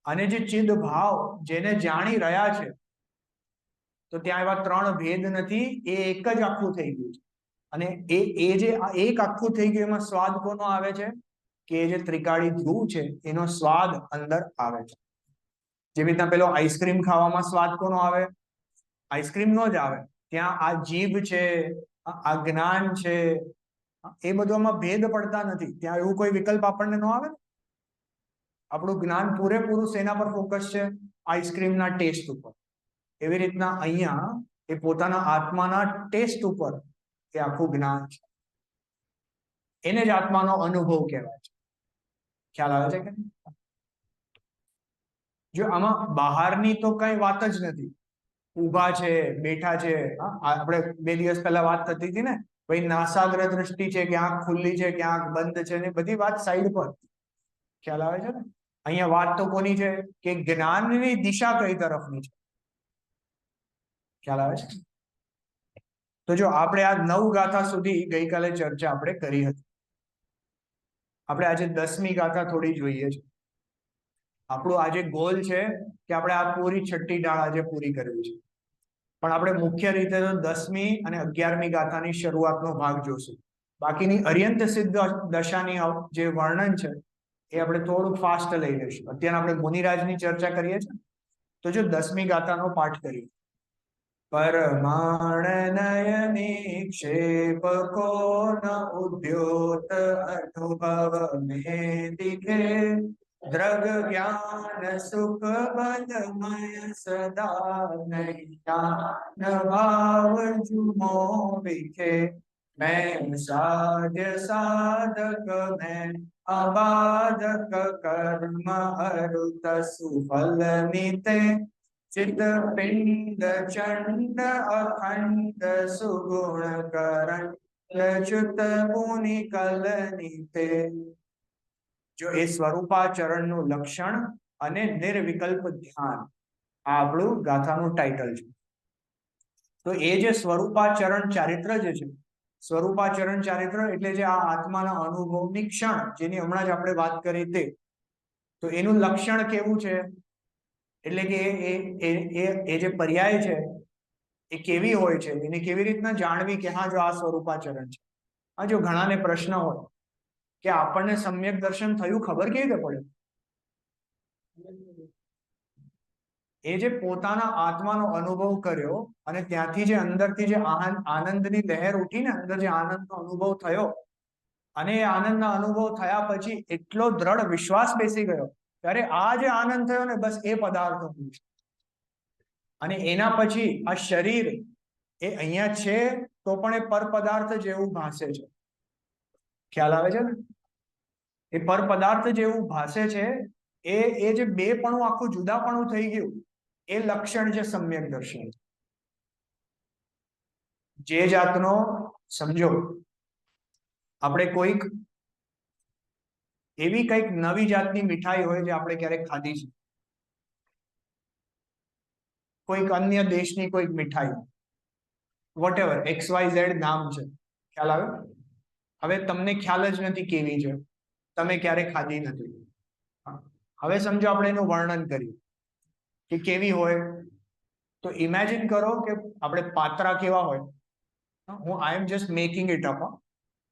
અને જે ચિદ ભાવ જેને જાણી રહ્યા છે, તો ત્યાં એવા ત્રણ ભેદ નથી. એ એક જ આખું થઈ ગયું છે. અને એ જે એક આખું થઈ ગયું, એમાં સ્વાદ કોનો આવે છે કે એ જે ત્રિકાળી ધ્રુવ છે એનો સ્વાદ અંદર આવે છે. જેવી રીતના પેલો આઈસ્ક્રીમ ખાવામાં સ્વાદ કોનો આવે? આઈસ્ક્રીમ નો જ આવે. ત્યાં આ જીભ છે, આ જ્ઞાન છે, એ બધામાં ભેદ પડતા નથી. ત્યાં એવું કોઈ વિકલ્પ આપણને ન આવે. આપણું જ્ઞાન પૂરેપૂરું શેના પર ફોકસ છે? આઈસ્ક્રીમના ટેસ્ટ ઉપર. એવી રીતના અહીંયા એ પોતાના આત્માના ટેસ્ટ ઉપર એ આખું જ્ઞાન છે. એને જ આત્માનો અનુભવ કહેવાય છે. ખ્યાલ આવે છે કે? જો આમાં બહારની તો કઈ વાત જ નથી. ઊભા છે, બેઠા છે. આપણે 2 દિવસ પહેલા વાત થતી હતી ને, ભાઈ નાસાગ્ર દ્રષ્ટિ છે કે આંખ ખુલ્લી છે કે આંખ બંધ છે, ને બધી વાત સાઈડ પર. ખ્યાલ આવે છે ને? અહીંયા વાત તો કોની છે કે જ્ઞાનની દિશા કઈ તરફની છે. ખ્યાલ આવે છે? તો જો આપણે આ 9 ગાથા સુધી ગઈકાલે ચર્ચા આપણે કરી હતી. આપણે આજે 10મી ગાથા થોડી જોઈએ છે. આપણો આજે ગોલ છે કે આપણે આ પૂરી 6ઠ્ઠી ડાળ આજે પૂરી કરવી છે. પણ આપણે મુખ્ય રીતે તો 10મી અને 11મી ગાથાની શરૂઆતનો ભાગ જોશું. બાકીની અર્યંત સિદ્ધ દશાની જે વર્ણન છે એ આપણે થોડુંક ફાસ્ટ લઈ લઈશું. અત્યારે આપણે મુનિરાજની ચર્ચા કરીએ છીએ. તો જો 10મી ગાથાનો પાઠ કરીએ. પરમાણ નયની ક્ષેપ કોન ઉદ્યોત અનુભવ में दिखे દ્રગ જ્ઞાન સુખ બલમય સદા નૈયાન ભાવ જુમો વિખે મેં સાધ્ય સાધક મેં અબાધક કર્મ અરુત સુફલ નિતે ચિત્ત પિંડ ચંડ અખંડ સુગુણ કરણ ચ્યુત મુનિ કલનિતે. જો એ સ્વરૂપાચરણનું લક્ષણ અને નિર્વિકલ્પ ધ્યાન, આ આપણું ગાથાનું ટાઇટલ છે. તો એ જે સ્વરૂપાચરણ ચારિત્ર જે છે, સ્વરૂપાચરણ ચારિત્ર એટલે જે આ આત્માના અનુભવની ક્ષણ, જેની હમણાં જ આપણે વાત કરી તે, તો એનું લક્ષણ કેવું છે? એટલે કે એ જે પર્યાય છે એ કેવી હોય છે, એને કેવી રીતના જાણવી કે હા જો આ સ્વરૂપાચરણ છે. હા, જો ઘણાને પ્રશ્ન હોય કે આપણને સમ્યક દર્શન થયું, ખબર કેવી રીતે પડે? એ જે પોતાના આત્માનો અનુભવ કર્યો અને ત્યાંથી જે અંદરથી જે આનંદની લહેર ઉઠીને, અંદર જે આનંદનો અનુભવ થયો, અને એ આનંદના અનુભવ થયા પછી એટલો દ્રઢ વિશ્વાસ બેસી ગયો ત્યારે આ જે આનંદ થયો ને, બસ એ પદાર્થ છે. અને એના પછી આ શરીર એ અહીંયા છે તો પણ એ પર પદાર્થ જેવું ભાસે છે. ખ્યાલ આવે છે ને? એ પર પદાર્થ જેવું ભાસે છે. એ જે બેપણું આખું જુદાપણું થઈ ગયું એ લક્ષણ છે સમ્યક દર્શન. જે જાતનો સમજો આપણે કોઈક એવી કંઈક નવી જાતની મીઠાઈ હોય જે આપણે ક્યારેક ખાધી છે, કોઈક અન્ય દેશની કોઈક મીઠાઈ, વોટેવર XYZ નામ છે, ખ્યાલ આવે? હવે તમને ખ્યાલ જ નથી કેવી છે, તમે ક્યારે ખાધી નથી. હવે સમજો આપણે એનું વર્ણન કર્યું કે કેવી હોય, તો ઇમેજિન કરો કે આપણે પાત્રા કેવા હોય. I am just making it up,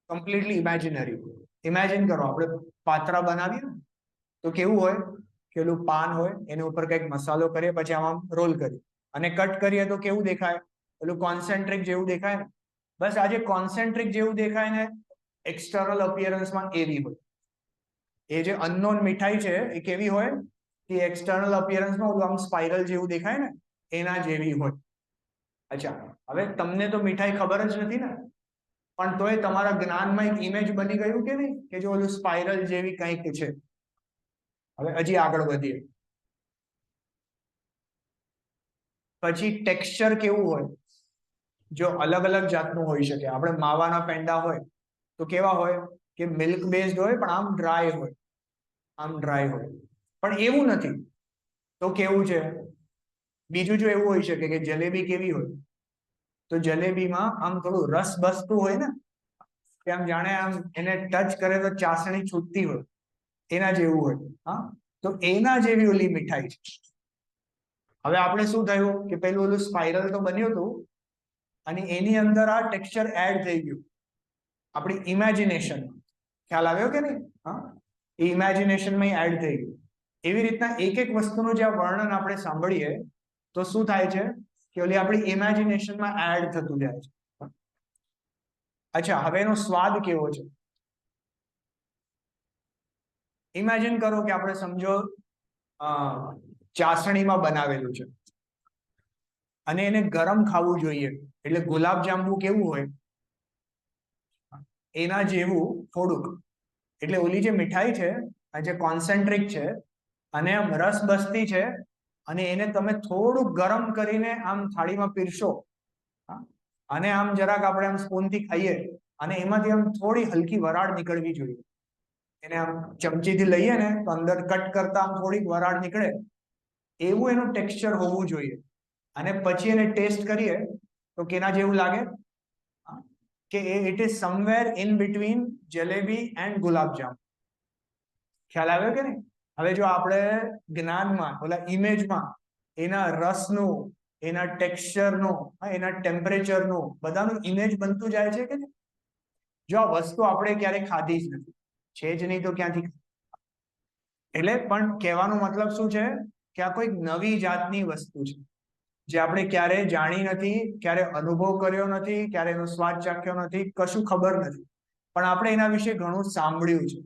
completely imaginary. Imagine કરો આપણે પાત્રા બનાવીએ તો કેવું હોય કે પેલું પાન હોય એની ઉપર કંઈક મસાલો કરીએ, પછી આમ રોલ કરીએ અને કટ કરીએ તો કેવું દેખાય? પેલું કોન્સેન્ટ્રિક જેવું દેખાય ને. બસ આજે કોન્સેન્ટ્રિક જેવું દેખાય ને એક્સટર્નલ અપિયરન્સમાં એવી હોય. એ જે અનનોન મીઠાઈ છે એ કેવી હોય કે એક્સટર્નલ અપિયરન્સમાં આમ સ્પાઇરલ જેવું દેખાય ને એના જેવી હોય. અચ્છા, હવે તમને તો મીઠાઈ ખબર જ નથી ને, પણ તોય તમારા જ્ઞાનમાં એક ઇમેજ બની ગયું કે નહીં કે જો ઓલું સ્પાઇરલ જેવી કંઈક છે. હવે હજી આગળ વધીએ. પછી ટેક્સચર કેવું હોય? જો અલગ અલગ જાતનું હોઈ શકે. આપણે માવાના પેંડા હોય તો કેવા હોય કે મિલ્ક બેઝડ હોય પણ આમ ડ્રાય હોય, આમ ડ્રાય હોય. પણ એવું નથી તો કેવું છે? બીજું જો એવું હોઈ શકે કે જલેબી કેવી હોય, તો જલેબીમાં આમ થોડું રસ બસતું હોય ને, કે આમ જાણે આમ એને ટચ કરે તો ચાસણી છૂટતી હોય, એના જેવું હોય. હા, તો એના જેવી ઓલી મીઠાઈ છે. હવે આપણે શું થયું કે પેલું ઓલું સ્પાઇરલ તો બન્યું હતું અને એની અંદર આ ટેક્સચર એડ થઈ ગયું આપણી ઇમેજિનેશન. ખ્યાલ આવ્યો કે નહીં? હા, એ ઇમેજિનેશનમાં એડ થઈ ગયું. એવી રીતના એક એક વસ્તુનું જે વર્ણન આપણે સાંભળીએ તો શું થાય છે કે ઓલી આપણી ઇમેજિનેશનમાં એડ થતું જાય છે. અચ્છા, હવે એનો સ્વાદ કેવો છે? ઇમેજિન કરો કે આપણે સમજો ચાસણીમાં બનાવેલું છે અને એને ગરમ ખાવું જોઈએ, એટલે ગુલાબજાંબુ કેવું હોય એના જેવું થોડુંક. એટલે ઓલી જે મીઠાઈ છે આ જે કોન્સેન્ટ્રિક છે અને આમ રસ બસતી છે અને એને તમે થોડુંક ગરમ કરીને આમ થાળીમાં પીરશો અને આમ જરાક આપણે આમ સ્પૂનથી ખાઈએ અને એમાંથી આમ થોડી હલકી વરાળ નીકળવી જોઈએ. એને આમ ચમચીથી લઈએ ને તો અંદર કટ કરતા આમ થોડીક વરાળ નીકળે એવું એનું ટેક્સચર હોવું જોઈએ. અને પછી એને ટેસ્ટ કરીએ તો કેના જેવું લાગે કે it is somewhere in between jalebi and gulab jam. ખ્યાલ આવ્યો કે નહીં? હવે જો આપણે જ્ઞાનમાં ઓલા ઇમેજમાં એના રસનું, એના ટેક્સચરનું, એના ટેમ્પરેચરનું બધાનું ઇમેજ બનતું જાય છે કે જો આ વસ્તુ આપણે ક્યારે ખાધી જ નથી, છે જ નહીં તો ક્યાંથી? એટલે પણ કહેવાનો મતલબ શું છે કે આ કોઈક નવી જાતની વસ્તુ છે જે આપણે ક્યારે જાણી નથી, ક્યારે અનુભવ કર્યો નથી, ક્યારે એનો સ્વાદ ચાખ્યો નથી, કશું ખબર નથી, પણ આપણે એના વિશે ઘણું સાંભળ્યું છે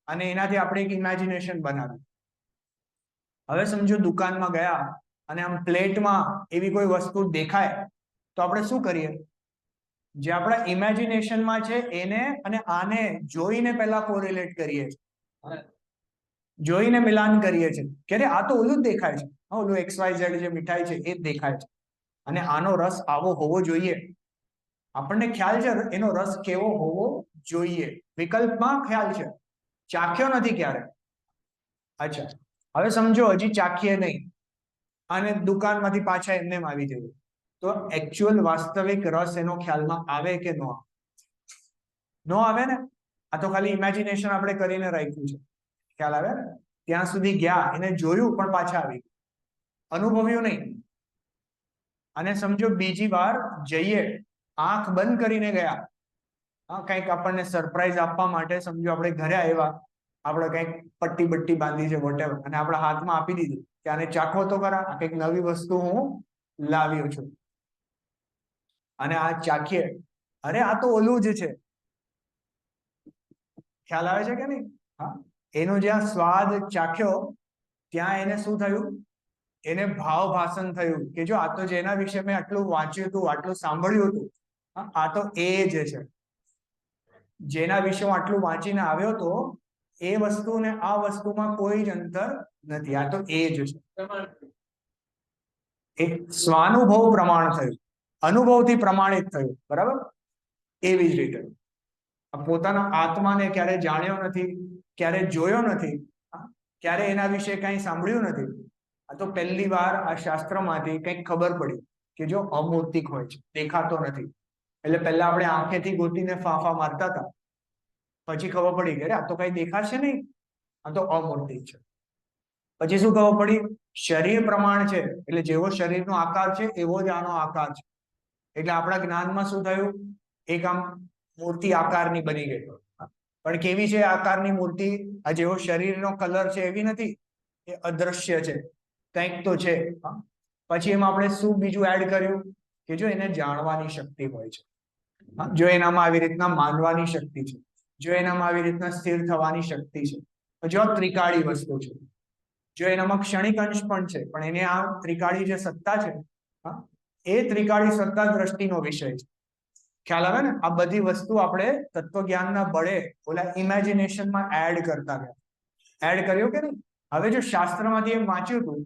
અને એનાથી આપણે એક ઇમેજિનેશન બનાવ્યું. હવે સમજો દુકાનમાં ગયા અને આમ પ્લેટમાં એવી કોઈ વસ્તુ દેખાય તો આપણે શું કરીએ? જે આપણા ઇમેજિનેશનમાં છે એને અને આને જોઈને પહેલા કોરિલેટ કરીએ છીએ, જોઈને મિલાન કરીએ છીએ કે આ તો ઓલું જ દેખાય છે, ઓલું XYZ જે મીઠાઈ છે એ જ દેખાય છે અને આનો રસ આવો હોવો જોઈએ. આપણને ખ્યાલ છે એનો રસ કેવો હોવો જોઈએ, વિકલ્પમાં ખ્યાલ છે, ચાખ્યો નથી ક્યારે. અચ્છા, હવે સમજો હજી ચાખીએ નહીં અને દુકાનમાંથી પાછા એમને આવી જઈએ તો એકચ્યુઅલ વાસ્તવિક રસ એનો ખ્યાલમાં આવે કે ન આવે? નો આવે ને. આ તો ખાલી ઇમેજિનેશન આપણે કરીને રાખ્યું છે. ખ્યાલ આવે ને? ત્યાં સુધી ગયા, એને જોયું પણ પાછા આવી, અનુભવ્યું નહીં. અને સમજો બીજી વાર જઈએ, આંખ બંધ કરીને ગયા, કંઈક આપણને સરપ્રાઈઝ આપવા માટે, સમજો આપણે ઘરે આવ્યા, આપણે કંઈક પટ્ટી બટ્ટી બાંધી છે વોટેવર અને આપણા હાથમાં આપી દીધું કે આને ચાખો તો ખરા, આ કંઈક નવી વસ્તુ હું લાવ્યો છું. અને આ ચાખીએ, અરે આ તો ઓલું જ છે. ખ્યાલ આવે છે કે નહીં? હા, એનો જ્યાં સ્વાદ ચાખ્યો ત્યાં એને શું થયું એને ભાવ ભાષણ થયું કે જો આ તો જેના વિશે મેં આટલું વાંચ્યું હતું, આટલું સાંભળ્યું હતું, આ તો એ જ છે, જેના વિશે હું આટલું વાંચીને આવ્યો હતો, એ વસ્તુ ને આ વસ્તુમાં કોઈ જ અંતર નથી, આ તો એ જ છે. એક સ્વાનુભવ પ્રમાણ થયું, અનુભવથી પ્રમાણિત થયું, બરાબર. એવી જ રીતે પોતાના આત્માને ક્યારે જાણ્યો નથી, ક્યારે જોયો નથી, ક્યારે એના વિશે કઈ સાંભળ્યું નથી. આ તો પહેલી વાર આ શાસ્ત્રમાંથી કંઈક ખબર પડી કે જો અમૂર્તિક હોય છે, દેખાતો નથી. એટલે પહેલા આપણે આંખેથી ગોતીને ફાંફા મારતા હતા, પછી ખબર પડી કે આ તો કઈ દેખાશે નહીં, આ તો અમૂર્તિક છે. પછી શું ખબર પડી? શરીર પ્રમાણ છે, એટલે જેવો શરીરનો આકાર છે એવો જ આનો આકાર છે. એટલે આપણા જ્ઞાનમાં શું થયું? એક આમ મૂર્તિ આકારની બની ગઈ. પણ કેવી છે આકારની મૂર્તિ? આ જેવો શરીરનો કલર છે એવી નથી, એ અદ્રશ્ય છે, કંઈક તો છે. પછી એમાં આપણે શું બીજું એડ કર્યું કે જો એને જાણવાની શક્તિ હોય છે, જો એનામાં આવી રીતના માનવાની શક્તિ છે, જો એનામાં આવી રીતના સ્થિર થવાની શક્તિ છે, જો આ ત્રિકાળી વસ્તુ છે, જો એનામાં ક્ષણિક અંશ પણ છે, પણ એને આ ત્રિકાળી જે સત્તા છે, એ ત્રિકાળી સત્તા દ્રષ્ટિનો વિષય છે. ખ્યાલ આવે ને? આ બધી વસ્તુ આપણે તત્વજ્ઞાનના બળે ઓલા ઇમેજિનેશનમાં એડ કરતા ગયા. એડ કર્યો કે નહીં? હવે જો શાસ્ત્રમાંથી એમ વાંચ્યું હતું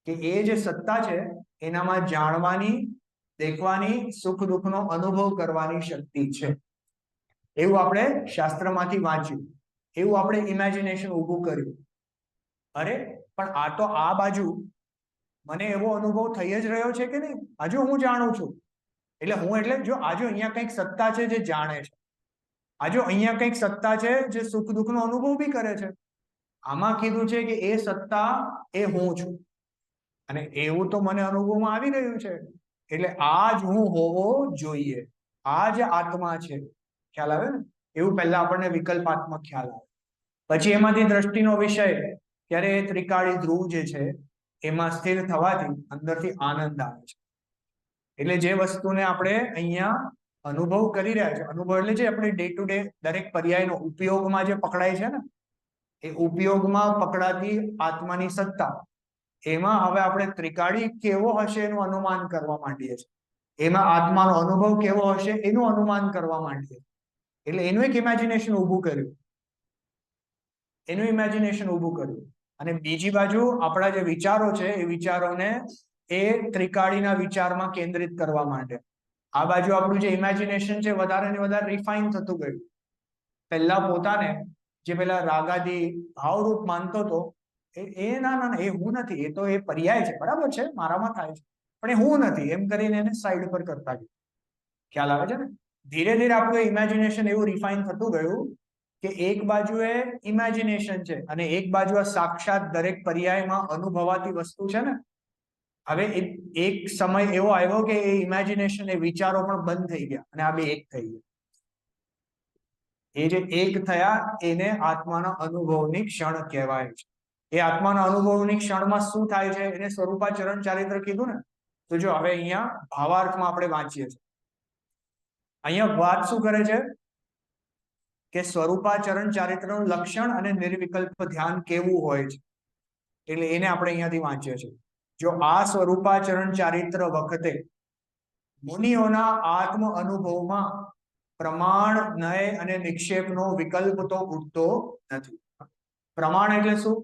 કે એ જે સત્તા છે એનામાં જાણવાની, દેખવાની, સુખ દુઃખનો અનુભવ કરવાની શક્તિ છે, એવું આપણે શાસ્ત્રમાંથી વાંચ્યું, એવું આપણે ઇમેજિનેશન ઊભું કર્યું. અરે પણ આ તો આ બાજુ મને એવો અનુભવ થઈ જ રહ્યો છે કે નહીં, હજુ હું જાણું છું. એટલે હું એટલે જો આજુ અહીંયા કંઈક સત્તા છે જે જાણે છે, આજુ અહીંયા કંઈક સત્તા છે જે સુખ દુઃખનો અનુભવ બી કરે છે. આમાં કીધું છે કે એ સત્તા એ હું છું, અને એવું તો મને અનુભવમાં આવી રહ્યું છે, એટલે આ જ હું હોવો જોઈએ, આ જ આત્મા છે. ખ્યાલ આવે ને? એવું પહેલા આપણને વિકલ્પાત્મક ખ્યાલ આવે. પછી એમાંથી દ્રષ્ટિનો વિષય, ત્યારે એ ત્રિકાળી ધ્રુવ જે છે એમાં સ્થિર થવાથી અંદરથી આનંદ આવે છે. એટલે જે વસ્તુને આપણે અહીંયા અનુભવ કરી રહ્યા છે, અનુભવ એટલે જે આપણે ડે ટુ ડે દરેક પર્યાયનો ઉપયોગમાં જે પકડાય છે ને, એ ઉપયોગમાં પકડાતી આત્માની સત્તા, એમાં હવે આપણે ત્રિકાળી કેવો હશે એનું અનુમાન કરવા માંડીએ છીએ. એમાં આત્માનો અનુભવ કેવો હશે એનું અનુમાન કરવા માંડીએ. એટલે એનું એક ઇમેજિનેશન ઊભું કર્યું, અને બીજી બાજુ આપણા જે વિચારો છે એ વિચારોને એ ત્રિકાળીના વિચારમાં કેન્દ્રિત કરવા માટે આ બાજુ આપણું જે ઇમેજિનેશન છે વધારે ને વધારે રિફાઇન થતું ગયું. પહેલા પોતાને જે પેલા રાગાદી ભાવરૂપ માનતો હતો, એ ના એ હું નથી, એ તો એ પર્યાય છે, બરાબર છે, મારામાં થાય છે, પણ એ હું નથી એમ કરીને એને સાઈડ પર કરતા ગયું. ખ્યાલ આવે છે ને? ધીરે ધીરે આપણું ઇમેજિનેશન એવું રિફાઇન થતું ગયું કે એક બાજુએ ઇમેજિનેશન છે અને એક બાજુ આ સાક્ષાત દરેક પર્યાયમાં અનુભવાતી વસ્તુ છે ને. હવે એક સમય એવો આવ્યો કે એ ઇમેજિનેશન, એ વિચારો પણ બંધ થઈ ગયા અને આ બે એક થઈ ગયા. એ જે એક થયા એને આત્માના અનુભવની ક્ષણ કહેવાય છે. એ આત્માના અનુભવની ક્ષણમાં શું થાય છે એને સ્વરૂપાચરણ ચારિત્ર કીધું ને. તો જો હવે અહીંયા ભાવાર્થમાં આપણે વાંચીએ છીએ, અહીંયા વાત શું કરે છે કે સ્વરૂપાચરણ ચારિત્રનું લક્ષણ અને નિર્વિકલ્પ ધ્યાન કેવું હોય છે, એટલે એને આપણે અહીંયાથી વાંચીએ છીએ. જો આ સ્વરૂપાચરણ ચારિત્ર વખતે મુનિઓના આત્મ અનુભવમાં પ્રમાણ, નય અને નિક્ષેપનો વિકલ્પ તો ઉઠતો નથી. પ્રમાણ એટલે શું?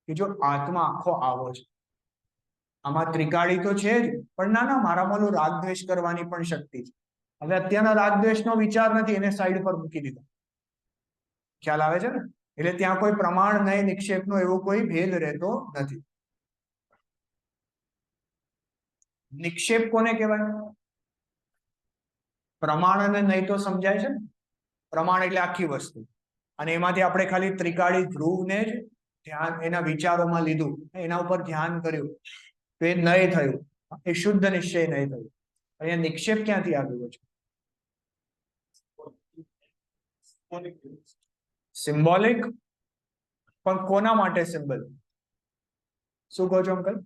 કે જો આત્મા આખો આવો છે, આમાં ત્રિકાળી તો છે જ, પણ ના મારામાં રાગ દ્વેષ કરવાની પણ શક્તિ છે. હવે અત્યારના રાગ દ્વેષનો વિચાર નથી, એને સાઈડ પર મૂકી દીધો. ખ્યાલ આવે છે ને? એટલે ત્યાં કોઈ પ્રમાણ, નય, નિક્ષેપનો એવો કોઈ ભેદ રહેતો નથી. નિક્ષેપ કોને કહેવાય? પ્રમાણ અને નય તો સમજાય છે ને. પ્રમાણ એટલે આખી વસ્તુ, અને એમાંથી આપણે ખાલી ત્રિકાળી ધ્રુવને જ ધ્યાન એના વિચારોમાં લીધું, એના ઉપર ધ્યાન કર્યું તો એ નય થયું, એ શુદ્ધ નિશ્ચય નય થયું. અહીંયા નિક્ષેપ ક્યાંથી આવ્યો છે? સિમ્બોલિક, પણ કોના માટે સિમ્બલ? શું કહો છો અંકલ?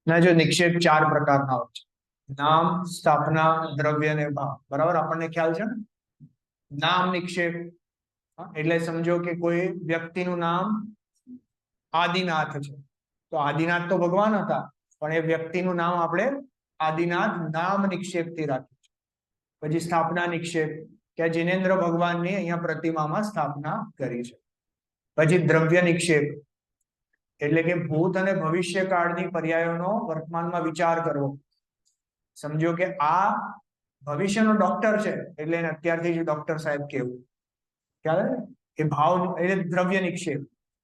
ના, જો નિક્ષેપ 4 પ્રકારના હોય છે: નામ, સ્થાપના, દ્રવ્ય અને ભાવ. બરાબર, આપણને ખ્યાલ છે ને? નામ નિક્ષેપ, એટલે સમજો કે કોઈ વ્યક્તિનું નામ આદિનાથ છે, તો આદિનાથ તો ભગવાન હતા, પણ એ વ્યક્તિનું નામ આપણે આદિનાથ નામ નિક્ષેપથી રાખ્યું છે. પછી સ્થાપના નિક્ષેપ, કે જિનેન્દ્ર ભગવાનની અહીંયા પ્રતિમામાં સ્થાપના કરી છે. પછી દ્રવ્ય નિક્ષેપ, એટલે કે ભૂત અને ભવિષ્ય કાળની પર્યાયોનો વર્તમાનમાં વિચાર કરવો. સમજો કે આ ભવિષ્યનો ડોક્ટર છે, એટલે એને અત્યારથી જ ડોક્ટર સાહેબ કહેવું. ખ્યાલ એ ભાવ એટલે દ્રવ્ય નિક્ષેપ.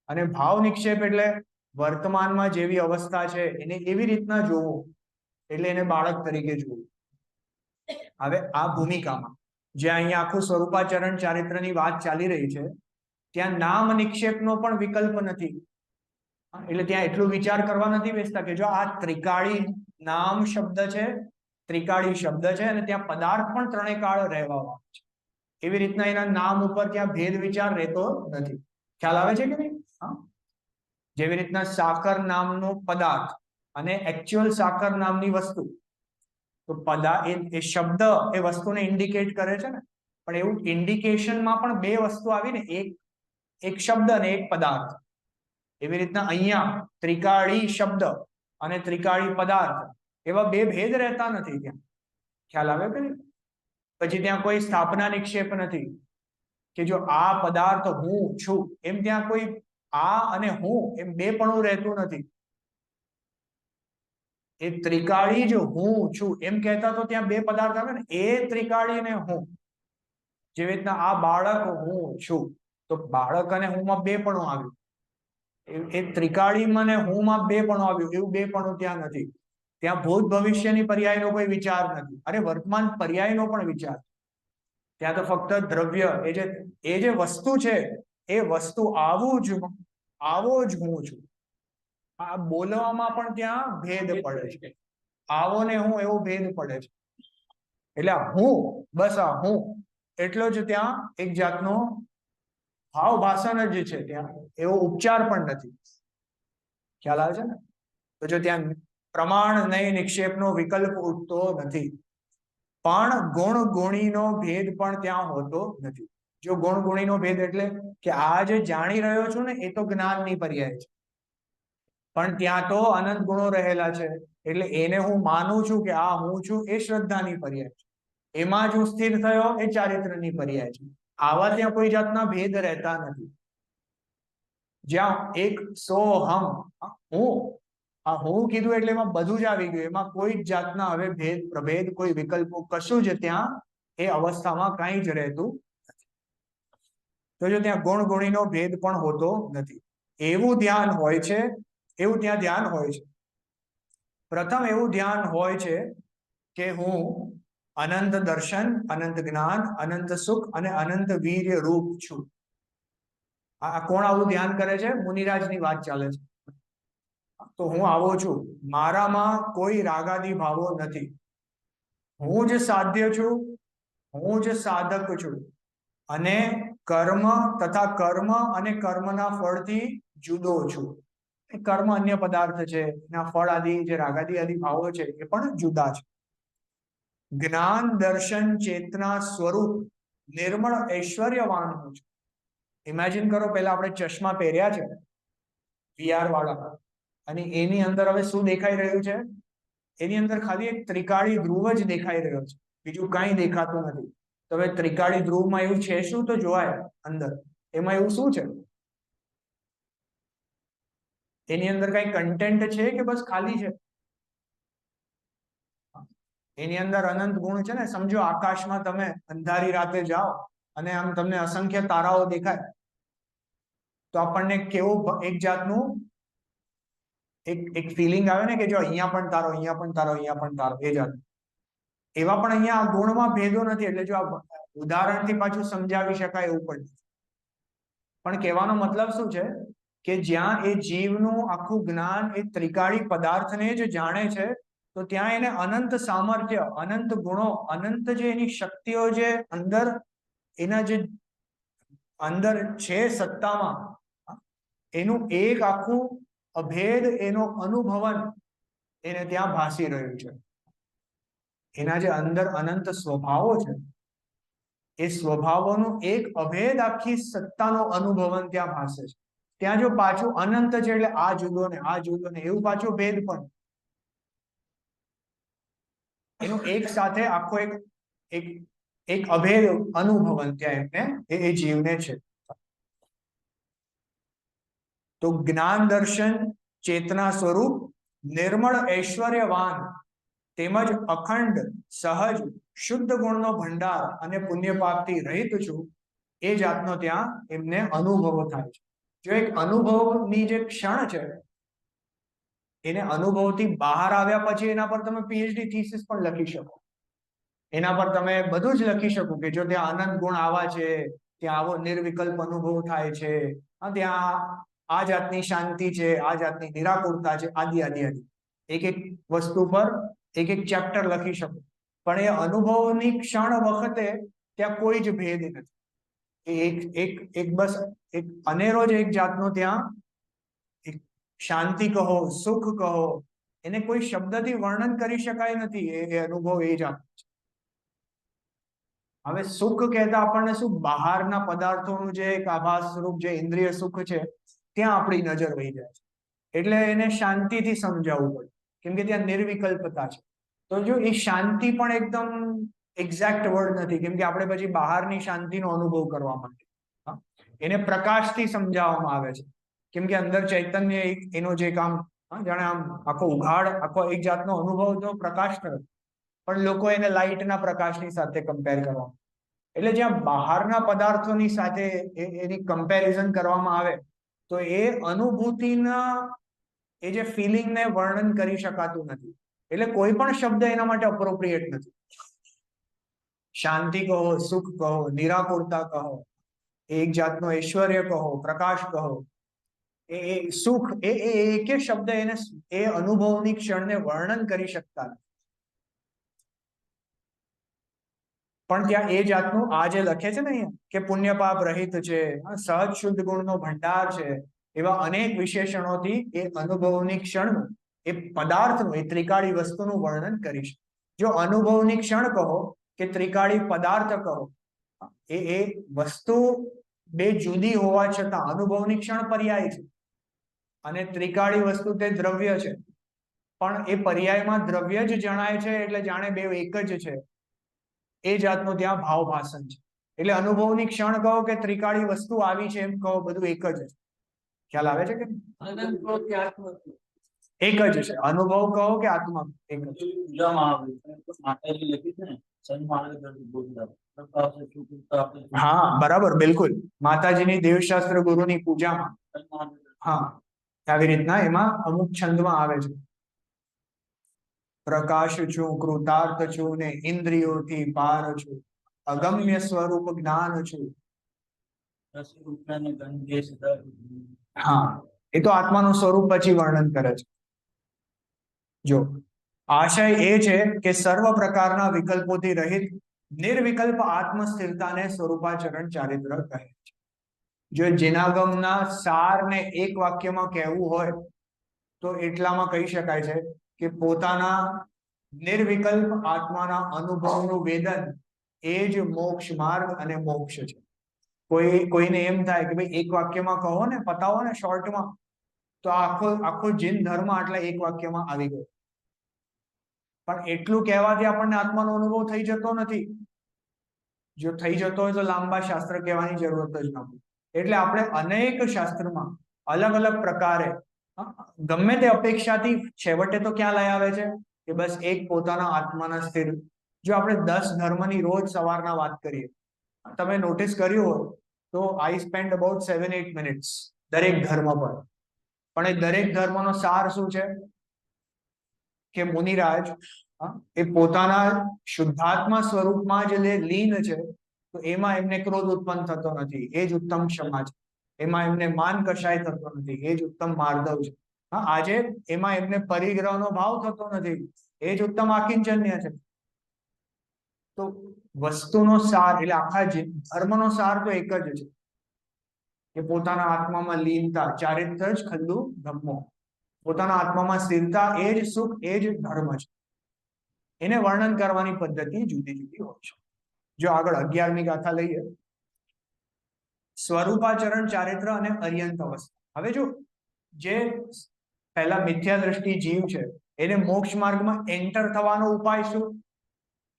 અને ભાવ નિક્ષેપ એટલે વર્તમાનમાં જેવી અવસ્થા છે એને એવી રીતના જોવું, એટલે એને બાળક તરીકે જોવું. હવે આ ભૂમિકામાં જે અહીંયા આખું સ્વરૂપાચરણ ચારિત્રની વાત ચાલી રહી છે, ત્યાં નામ નિક્ષેપનો પણ વિકલ્પ નથી. એટલે ત્યાં એટલું વિચાર કરવા નથી બેસતા કે જો આ ત્રિકાળી નામ શબ્દ છે, ત્રિકાળી શબ્દ છે, અને ત્યાં પદાર્થ પણ ત્રણેય કાળ રહેવા છે. એવી રીતના એના નામ ઉપર ત્યાં ભેદ વિચાર રહેતો નથી. ખ્યાલ આવે છે કે નહીં? જેવી રીતના સાકર નામનો પદાર્થ અને એકચ્યુઅલ સાકર નામની વસ્તુ, તો એ શબ્દ એ વસ્તુને ઇન્ડિકેટ કરે છે ને, પણ એવું ઇન્ડિકેશનમાં પણ બે વસ્તુ આવી ને, એક શબ્દ અને એક પદાર્થ. એવી રીતના અહીંયા ત્રિકાળી શબ્દ અને ત્રિકાળી પદાર્થ એવા બે ભેદ રહેતા નથી ત્યાં. ખ્યાલ આવે કે નહીં? પછી ત્યાં કોઈ સ્થાપના નિક્ષેપ નથી કે જો આ પદાર્થ હું છું, એમ ત્યાં કોઈ આ અને હું એમ બે પણ રહેતું નથી. એ ત્રિકાળી જ હું છું એમ કહેતા તો ત્યાં બે પદાર્થ આવે ને, એ ત્રિકાળી ને હું. જેવી રીતના આ બાળક હું છું, તો બાળક અને હું માં બે પણ આવ્યું. એ ત્રિકાળીમાં ને હું માં બે પણ આવ્યું, એવું બે પણ ત્યાં નથી. ત્યાં ભૂત ભવિષ્યની પર્યાયનો કોઈ વિચાર નથી. અરે વર્તમાન પર્યાયનો પણ વિચાર. ત્યાં તો ફક્ત દ્રવ્ય, એ જે વસ્તુ છે, એ વસ્તુ આવો જ હું છું. આ બોલવામાં પણ ત્યાં ભેદ પડે છે. આવો ને હું એવો ભેદ પડે છે. એટલે હું, બસ આ હું એટલો જ ત્યાં એક જાતનો ભાવ ભાષણ જ છે, ત્યાં એવો ઉપચાર પણ નથી. ખ્યાલ આવે છે ને? તો જો ત્યાં પ્રમાણ નહીં નિક્ષેપનો વિકલ્પ ઉઠતો નથી, પણ ગુણ ગુણીનો ભેદ પણ ત્યાં હોતો નથી. જો ગુણ ગુણીનો ભેદ એટલે કે આ જે જાણી રહ્યો છું ને, એ તો જ્ઞાનની પર્યાય છે, પણ ત્યાં તો અનંત ગુણો રહેલા છે, એટલે એને હું માનું છું કે આ હું છું, એ શ્રદ્ધાની પર્યાય છે. એમાં જ હું સ્થિર થયો, એ ચારિત્રની પર્યાય છે. આવા ત્યાં કોઈ જાતના ભેદ રહેતા નથી. જ્યાં એક સોહમ, હું, આ હું કીધું એટલે એમાં બધું જ આવી ગયું. એમાં કોઈ જ જાતના હવે ભેદ પ્રભેદ કોઈ વિકલ્પો કશું જ ત્યાં એ અવસ્થામાં કઈ જ રહેતું નથી. તો જો ત્યાં ગુણ ગુણીનો ભેદ પણ હોતો નથી. એવું ધ્યાન હોય છે, એવું ત્યાં ધ્યાન હોય છે. પ્રથમ એવું ધ્યાન હોય છે કે હું અનંત દર્શન, અનંત જ્ઞાન, અનંત સુખ અને અનંત વીર્ય રૂપ છું. આ કોણ આવું ધ્યાન કરે છે? મુનિરાજની વાત ચાલે છે. તો હું આવો છું, મારામાં કોઈ રાગાદી ભાવો નથી. હું જ સાધ્ય છું, હું જ સાધક છું, અને કર્મ તથા કર્મ અને કર્મના ફળથી જુદો છું. કર્મ અન્ય પદાર્થ છે, એના ફળ આદિ જે રાગાદી આદિ ભાવો છે એ પણ જુદા છે. જ્ઞાન, દર્શન, ચેતના, સ્વરૂપ નિર્મળ ઐશ્વર્યવાન હું છું. ઇમેજિન કરો, પહેલા આપણે ચશ્મા પહેર્યા છે VR વાળા, અને એની અંદર હવે શું દેખાઈ રહ્યું છે? એની અંદર ખાલી એક ત્રિકાળી ધ્રુવ જ દેખાઈ રહ્યો છે, બીજું કાંઈ દેખાતું નથી. તો હવે ત્રિકાળી ધ્રુવમાં એવું છે શું? તો જોવાય અંદર એમાં એવું શું છે? એની અંદર કઈ કન્ટેન્ટ છે કે બસ ખાલી છે? એની અંદર અનંત ગુણ છે ને. સમજો આકાશમાં તમે અંધારી રાતે જાઓ અને આમ તમને અસંખ્ય તારાઓ દેખાય, તો આપણને કેવું એક જાતનું એક ફિલિંગ આવે ને કે જો અહીંયા પણ તારો, અહીંયા પણ તારો, અહીંયા પણ તારો, એ જાત. એવા પણ અહીંયા આ ગુણમાં ભેદો નથી. એટલે જો આ ઉદાહરણથી પાછું સમજાવી શકાય એવું પણ કહેવાનો મતલબ શું છે કે જ્યાં એ જીવનું આખું જ્ઞાન એ ત્રિકાળી પદાર્થને જ જાણે છે, તો ત્યાં એને અનંત સામર્થ્ય, અનંત ગુણો, અનંત જે એની શક્તિઓ જે અંદર એના જે અંદર છે સત્તામાં, એનું એક આખું અભેદ એનો અનુભવન એને ત્યાં ભાસી રહ્યું છે. એના જે અંદર અનંત સ્વભાવો છે એ સ્વભાવોનું એક અભેદ આખી સત્તાનો અનુભવન ત્યાં ભાસે છે. ત્યાં જો પાછું અનંત છે એટલે આ જુદો ને આ જુદો ને એવું પાછું ભેદ પણ એનું એક સાથે આખો એક એક અભેદ અનુભવન ત્યાં એમને એ જીવને છે. તો જ્ઞાન દર્શન ચેતના સ્વરૂપ નિર્મળ ઐશ્વર્યવાન તેમજ અખંડ સહજ શુદ્ધ ગુણનો ભંડાર અને પુણ્ય પાપથી રહિત છું એ જાતનો ત્યાં એમને અનુભવ થાય છે. જો એક અનુભવની જે ક્ષણ છે એને અનુભવથી બહાર આવ્યા પછી એના પર તમે પીએચડી થીસિસ પણ લખી શકો, એના પર તમે બધું જ લખી શકો કે જો ત્યાં અનંત ગુણ આવા છે, ત્યાં આવો નિર્વિકલ્પ અનુભવ થાય છે, ત્યાં આ જાતની શાંતિ છે, આ જાતની નિરાકુરતા છે, આદિ આદિ આદિ એક એક વસ્તુ પર એક એક ચેપ્ટર લખી શકો. પણ એ અનુભવની ક્ષણ વખતે ત્યાં કોઈ જ ભેદ નથી. એક એક એક બસ એક અનેરો જ એક જાતનો ત્યાં એક શાંતિ કહો, સુખ કહો, એને કોઈ શબ્દથી વર્ણન કરી શકાય નથી. એ અનુભવ એ જાતનો છે. હવે સુખ કહેતા આપણને શું બહારના પદાર્થોનું જે એક આભાસ સ્વરૂપ જે ઇન્દ્રિય સુખ છે ત્યાં આપણી નજર વહી જાય છે. એટલે એને શાંતિથી સમજાવવું પડે, કેમ કે ત્યાં નિર્વિકલ્પતા છે. તો જો એ શાંતિ પણ એકદમ એક્ઝેક્ટ વર્ડ નથી, કેમ કે આપણે પછી બહારની શાંતિનો અનુભવ કરવા માટે એને પ્રકાશથી સમજાવવામાં આવે છે. કેમ કે અંદર ચૈતન્ય એનો જે કામ જાણે આમ આખો ઉઘાડ આખો એક જાતનો અનુભવ તો પ્રકાશ નથી, પણ લોકો એને લાઇટના પ્રકાશની સાથે કમ્પેર કરવામાં, એટલે જ્યાં બહારના પદાર્થોની સાથે એની કમ્પેરિઝન કરવામાં આવે તો એ અનુભૂતિના એ જે ફિલિંગને વર્ણન કરી શકાતું નથી. એટલે કોઈ પણ શબ્દ એના માટે અપ્રોપ્રિએટ નથી. શાંતિ કહો, સુખ કહો, નિરાકુરતા કહો, એક જાતનો ઐશ્વર્ય કહો, પ્રકાશ કહો, એ સુખ એ એક શબ્દ એને એ અનુભવની ક્ષણને વર્ણન કરી શકતા નથી. પણ ત્યાં એ જાતનું આ જે લખે છે ને અહીંયા કે પુણ્ય પાપ રહિત છે, સહજ શુદ્ધ ગુણનો ભંડાર છે, એવા અનેક વિશેષણોથી એ અનુભવની ક્ષણનું એ પદાર્થનું એ ત્રિકાળી વસ્તુનું વર્ણન કરીશ. જો અનુભવની ક્ષણ કહો કે ત્રિકાળી પદાર્થ કહો, એ વસ્તુ બે જુદી હોવા છતાં અનુભવની ક્ષણ પર્યાય છે અને ત્રિકાળી વસ્તુ તે દ્રવ્ય છે, પણ એ પર્યાયમાં દ્રવ્ય જ જણાય છે એટલે જાણે બે એક જ છે. એ જાતનું ત્યાં ભાવ ભાષણ છે. એટલે અનુભવની ક્ષણ કહો કે ત્રિકાળી વસ્તુ આવી છે એમ કહો, બધું એક જ છે. ખ્યાલ આવે છે કે એક જ છે. અનુભવ કહો કે આત્મા એક જ. હા બરાબર, બિલકુલ. માતાજીની દેવશાસ્ત્ર ગુરુની પૂજામાં હા આવી રીતના એમાં અમુક છંદમાં આવે છે. પ્રકાશ છું, કૃતાર્થ છું ને ઇન્દ્રિયોથી પાર છું, અગમ્ય સ્વરૂપ જ્ઞાન છું. હા એ તો આત્માનું સ્વરૂપ પછી વર્ણન કરે છે. જો આશય એ છે કે સર્વ પ્રકારના વિકલ્પોથી રહિત નિર્વિકલ્પ આત્મ સ્થિરતાને સ્વરૂપાચરણ ચારિત્ર કહે છે. જો જીનાગમના સારને એક વાક્યમાં કહેવું હોય તો એટલામાં કહી શકાય છે કે પોતાના નિર્વિકલ્પ આત્માના અનુભવનું વેદન એ જ મોક્ષ માર્ગ અને મોક્ષ છે. કોઈને એમ થાય કે ભાઈ એક વાક્યમાં કહો ને, પતાવો ને શોર્ટમાં, તો આખો જીન ધર્મ આટલા એક વાક્યમાં આવી ગયો. પણ એટલું કહેવાથી આપણને આત્માનો અનુભવ થઈ જતો નથી. જો થઈ જતો હોય તો લાંબા શાસ્ત્ર કહેવાની જરૂરત જ નથી. એટલે આપણે અનેક શાસ્ત્રમાં અલગ અલગ પ્રકારે ગમે તે અપેક્ષાથી છેવટે તો ક્યાં લઈ આવે છે કે બસ એક પોતાના આત્માના સ્થિર. જો આપણે 10 ધર્મની રોજ સવારના વાત કરીએ, તમે નોટિસ કર્યું હોય તો આઈ સ્પેન્ડ અબાઉટ 7-8 મિનિટ્સ દરેક ધર્મ પર. પણ એ દરેક ધર્મનો સાર શું છે કે મુનિરાજ એ પોતાના શુદ્ધાત્મા સ્વરૂપમાં જ લીન છે, તો એમાં એમને ક્રોધ ઉત્પન્ન થતો નથી, એ જ ઉત્તમ ક્ષમા છે. એમાં એમને માન કશાય થતો નથી, એ જ ઉત્તમ માર્દવ છે. આજે એમાં એમને પરિગ્રહનો ભાવ થતો નથી, એ જ ઉત્તમ આકિંચન્ય છે. તો વસ્તુનો સાર એટલે આખા ધર્મનો સાર તો એક જ છે કે પોતાના આત્મામાં લીનતા, ચારિત્ર જ ખલ્લુ ધમ્મો. પોતાના આત્મામાં સ્થિરતા એ જ સુખ, એ જ ધર્મ છે. એને વર્ણન કરવાની પદ્ધતિ જુદી જુદી હોય છે. જો આગળ 11મી ગાથા લઈએ, સ્વરૂપાચરણ ચારિત્ર અને અર્યંત અવસ્થા. હવે જો જે પહેલા મિથ્યા દ્રષ્ટિ જીવ છે એને મોક્ષ માર્ગમાં એન્ટર થવાનો ઉપાય શું?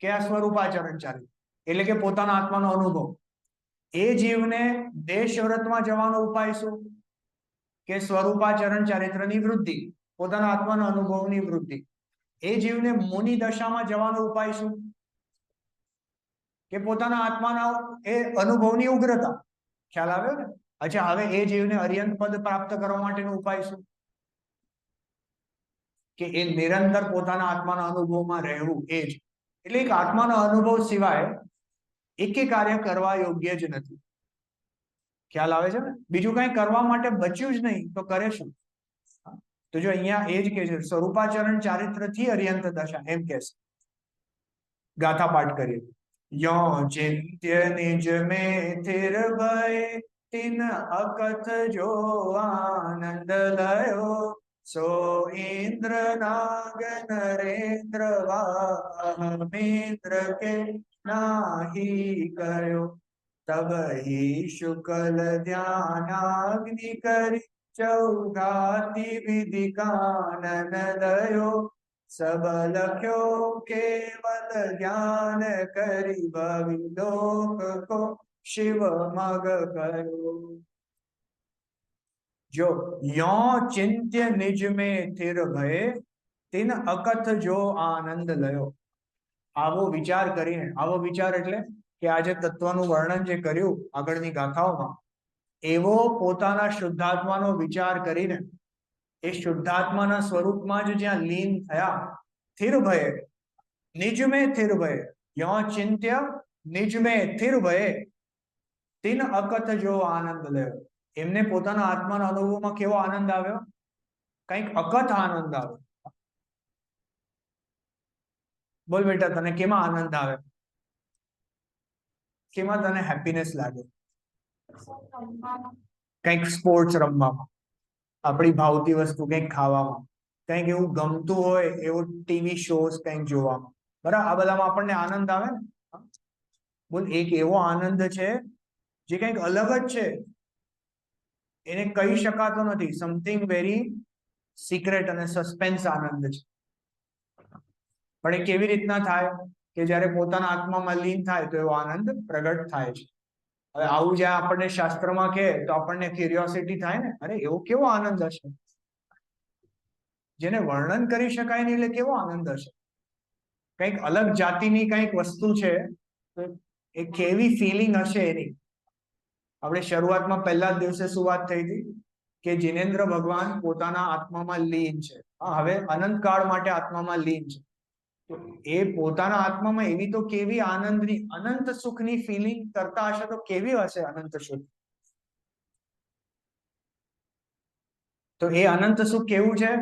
કે આ સ્વરૂપાચરણ ચારિત્ર, એટલે કે પોતાના આત્માનો અનુભવ. એ જીવને દેશ વ્રતમાં જવાનો ઉપાય શું? કે સ્વરૂપાચરણ ચારિત્રની વૃદ્ધિ, પોતાના આત્માના અનુભવની વૃદ્ધિ. એ જીવને મુનિ દશામાં જવાનો ઉપાય શું? કે પોતાના આત્માના એ અનુભવની ઉગ્રતા. ખ્યાલ આવ્યો ને? અચ્છા, હવે એ જીવને અર્યંત પદ પ્રાપ્ત કરવા માટેનો ઉપાય શું? કે એ નિરંતર પોતાના આત્માના અનુભવમાં રહેવું. એ જ એટલે એક આત્માનો અનુભવ સિવાય એકે કાર્ય કરવા યોગ્ય જ નથી. ખ્યાલ આવે છે ને? બીજું કઈ કરવા માટે બચ્યું જ નહીં તો કરે શું? તો જો અહીંયા એ જ કે છે, સ્વરૂપાચરણ ચારિત્ર થી અર્યંત દશા, એમ કે છે. ગાથા પાઠ કરીએ. યો ચિંત્ય નિજ में थिर भय तिन अकथ जो आनंद लयो सो इंद्र नाग नरेंद्र वामेंद्र के नाही कयो तब ही शुक्ल ध्यानाग्नि करी चौघाती विधि कानन लयो सब लख्यो केवल ज्ञान करी भविलोक को शिव मग करो. जो यो चिंत्य निज में थिर भये तिन अकथ जो आनंद लयो. આવો વિચાર કરીને, આવો વિચાર એટલે કે આજે તત્વનું વર્ણન જે કર્યું આગળની ગાથાઓમાં, એવો પોતાના શુદ્ધાત્માનો વિચાર કરીને એ શુદ્ધાત્માના સ્વરૂપમાં જ જ્યાં લીન થયા, સ્થિર ભયે, નિજ મેં સ્થિર ભયે, યો ચિંત્ય નિજ મેં સ્થિર ભયે તિન અકથ જો આનંદ લયો. એમને પોતાના આત્માના અનુભવમાં કેવો આનંદ આવ્યો? કંઈક અકથ આનંદ આવ્યો. બોલ બેટા, તને કેમાં આનંદ આવે? કેમાં તને હેપીનેસ લાગે? કંઈક સ્પોર્ટ્સ રમવામાં, આપણી ભાવતી વસ્તુ કંઈક ખાવામાં, કંઈક એવું ગમતું હોય એવું ટીવી શોઝ કંઈક જોવામાં, બરાબર? આ બધામાં આપણને આનંદ આવે ને? બોલ, એક એવો આનંદ છે જે કંઈક અલગ જ છે, એને કહી શકાતો નથી. સમથિંગ વેરી સિક્રેટ અને સસ્પેન્સ આનંદ છે. પણ એ કેવી રીતના થાય? કે જ્યારે પોતાના આત્મામાં લીન થાય તો એવો આનંદ પ્રગટ થાય છે. હવે આવું જ્યાં આપણને શાસ્ત્રમાં કહે તો આપણને ક્યુરિયોસિટી થાય ને, અરે એવો કેવો આનંદ હશે, જેને વર્ણન કરી શકાય નહીં, એટલે કેવો આનંદ હશે? કંઈક અલગ જાતિની કંઈક વસ્તુ છે, તો એ કેવી ફિલિંગ હશે એની. આપણે શરૂઆતમાં પહેલા જ દિવસે શું વાત થઈ હતી? કે જિનેન્દ્ર ભગવાન પોતાના આત્મામાં લીન છે. હવે અનંત કાળ માટે આત્મામાં લીન છે. તો એ પોતાના આત્મામાં એવી તો કેવી આનંદની, અનંત સુખની ફિલિંગ કરતા હશે, તો કેવી હશે અનંત સુખ? તો એ અનંત સુખ કેવું છે?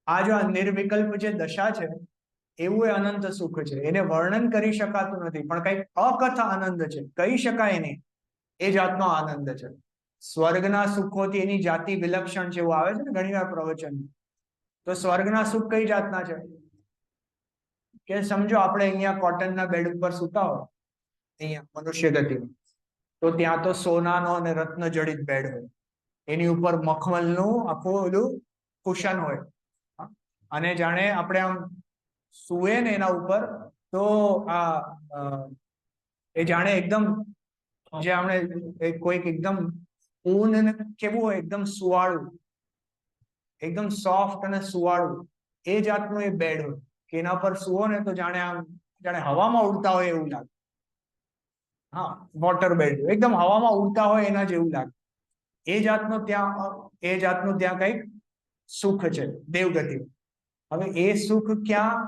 આ જો નિર્વિકલ્પ જે દશા છે, એવું એ અનંત સુખ છે. એને વર્ણન કરી શકાતું નથી, પણ કંઈક અકથ આનંદ છે, કહી શકાય નહીં એ જાતનો આનંદ છે. સ્વર્ગના સુખોથી એની જાતિ વિલક્ષણ છે, એવું આવે છે ને ઘણી વાર પ્રવચન. તો સ્વર્ગના સુખ કઈ જાતના છે? કે સમજો આપણે અહીંયા કોટનના બેડ ઉપર સૂતા હોય, અહીંયા મનુષ્ય ગતિમાં, તો ત્યાં તો સોનાનો અને રત્ન જડિત બેડ હોય, એની ઉપર મખમલનું આખું ઓલું કુશન હોય, અને જાણે આપણે આમ સુએ ને એના ઉપર, તો એ જાણે એકદમ, જે આપણે કોઈક એકદમ ઊન કેવું હોય, એકદમ સુવાળું, એકદમ સોફ્ટ અને સુવાળું, એ જાતનું એ બેડ હોય કે એના પર સુવો ને તો જાણે આમ, જાણે હવામાં ઉડતા હોય એવું લાગે. હા, વોટર બેડ એકદમ હવામાં ઉડતા હોય એના જેવું લાગે. એ જાતનું ત્યાં કંઈક સુખ છે દેવગતિ. હવે એ સુખ ક્યાં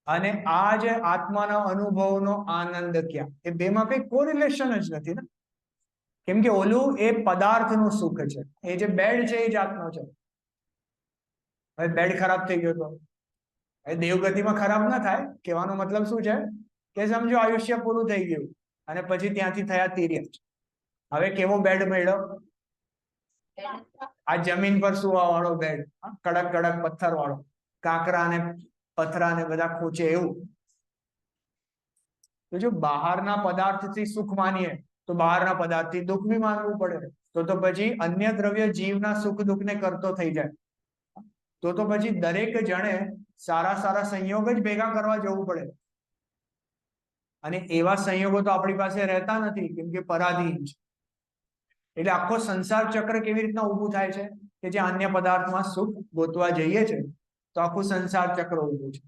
અને આ જે આત્માના અનુભવનો આનંદ ક્યાં? એ બેમાં કઈ કોરિલેશન જ નથી ને. કેમ કે ઓલું એ પદાર્થનું સુખ છે, એ જે બેડ છે એ જાતનો છે. હવે બેડ ખરાબ થઈ ગયો તો એ દેવગતિમાં ખરાબ ના થાય. કહેવાનો મતલબ શું છે? કે સમજો આયુષ્ય પૂરું થઈ ગયું અને પછી ત્યાંથી થયા તિર્યક. હવે કેવો બેડ મળ્યો? આ જમીન પર સુવા વાળો બેડ, કડક કડક પથ્થર વાળો, કાંકરા અને પથરા ને બધા ખોચે એવું. તો જો બહારના પદાર્થથી સુખ માનીએ તો બહારના પદાર્થથી દુઃખ બી માનવું પડે, તો પછી અન્ય દ્રવ્ય જીવના સુખ દુઃખને કરતો થઈ જાય. તો પછી દરેક જણે સારા સારા સંયોગ જ ભેગા કરવા જવું પડે, અને એવા સંયોગો તો આપણી પાસે રહેતા નથી કેમ કે પરાધીન છે. એટલે આખો સંસાર ચક્ર કેવી રીતના ઊભું થાય છે કે જે અન્ય પદાર્થમાં સુખ ગોતવા જઈએ છે તો આખું સંસાર ચક્ર ઊભું છે.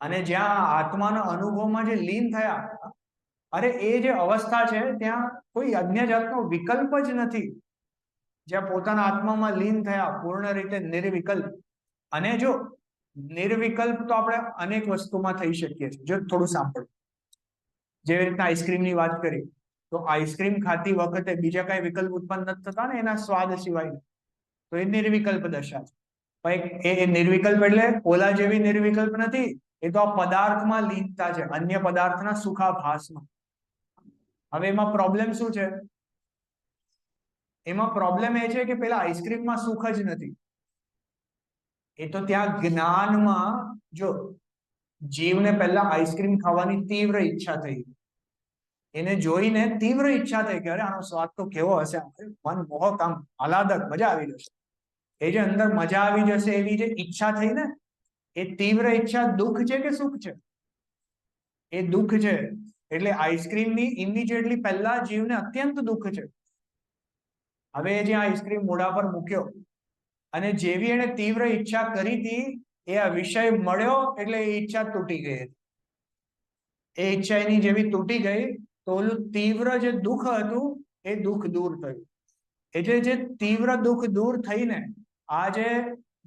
અને જ્યાં આત્માના અનુભવમાં જે લીન થયા, અરે એ જે અવસ્થા છે ત્યાં કોઈ અન્ય જાતનો વિકલ્પ જ નથી. જ્યાં પોતાના આત્મામાં લીન થયા પૂર્ણ રીતે નિર્વિકલ્પ. અને જો નિર્વિકલ્પ તો આપણે અનેક વસ્તુમાં થઈ શકીએ છીએ. જો થોડું સાંભળો, જેવી રીતના આઈસ્ક્રીમની વાત કરી, તો આઈસ્ક્રીમ ખાતી વખતે બીજા કઈ વિકલ્પ ઉત્પન્ન નથી થતા ને એના સ્વાદ સિવાય, તો એ નિર્વિકલ્પ દશા છે. ભાઈ એ નિર્વિકલ્પ એટલે ઓલા જેવી નિર્વિકલ્પ નથી, એ તો આ પદાર્થમાં લીનતા છે, અન્ય પદાર્થના સુખાભાસમાં. હવે એમાં પ્રોબ્લેમ શું છે? એમાં પ્રોબ્લેમ એ છે કે પેલા આઈસ્ક્રીમમાં સુખ જ નથી. એ તો ત્યાં જ્ઞાનમાં, જો જીવને પહેલા આઈસ્ક્રીમ ખાવાની તીવ્ર ઈચ્છા થઈ, એને જોઈને તીવ્ર ઈચ્છા થઈ કે અરે આનો સ્વાદ તો કેવો હશે, મન મોહક, આમ આહલાદક, મજા આવી જશે. એ જે અંદર મજા આવી જશે એવી જે ઈચ્છા થઈ ને, એ તીવ્ર ઈચ્છા દુઃખ છે કે સુખ છે? એ દુઃખ છે. એટલે આઈસ્ક્રીમની ઇમિડિયેટલી પહેલા જીવને અત્યંત દુઃખ છે. હવે જે આઈસ્ક્રીમ મોઢા પર મૂક્યો અને જેવી એને તીવ્ર ઈચ્છા કરી હતી, એ આ વિષય મળ્યો એટલે એ ઈચ્છા તૂટી ગઈ. એ ઈચ્છા એની જેવી તૂટી ગઈ તો ઓલું તીવ્ર જે દુઃખ હતું એ દુઃખ દૂર થયું. એટલે જે તીવ્ર દુઃખ દૂર થઈને આ જે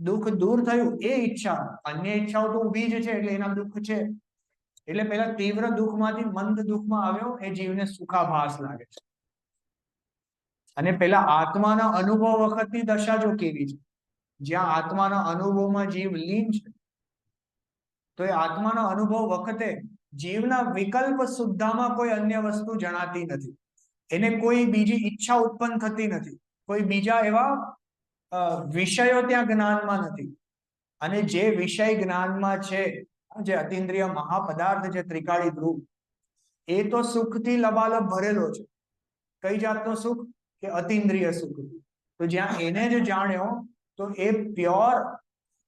દુઃખ દૂર થયું એ ઈચ્છા, અન્ય ઈચ્છાઓ તો ઊભી જ છે એટલે એના દુઃખ છે. એટલે પેલા તીવ્ર દુઃખમાંથી મંદ દુઃખમાં આવ્યો, એ જીવને સુખાભાસ લાગે છે. અને પેલા આત્માના અનુભવ વખતની દશા જો કેવી છે, જ્યાં આત્માના અનુભવમાં જીવ લીન છે, તો એ આત્માનો અનુભવ વખતે જીવના વિકલ્પ સુદ્ધામાં કોઈ અન્ય વસ્તુ જણાતી નથી. એને કોઈ બીજી ઈચ્છા ઉત્પન્ન થતી નથી, કોઈ બીજા એવા વિષયો ત્યાં જ્ઞાનમાં નથી. અને જે વિષય જ્ઞાનમાં છે, જે અતિન્દ્રિય મહાપદાર્થ છે ત્રિકાળી ધ્રુવ, એ તો સુખથી લબાલબ ભરેલો છે. કઈ જાતનો સુખ? કે અતિન્દ્રિય સુખ. તો જ્યાં એને જ જાણ્યો તો એ પ્યોર,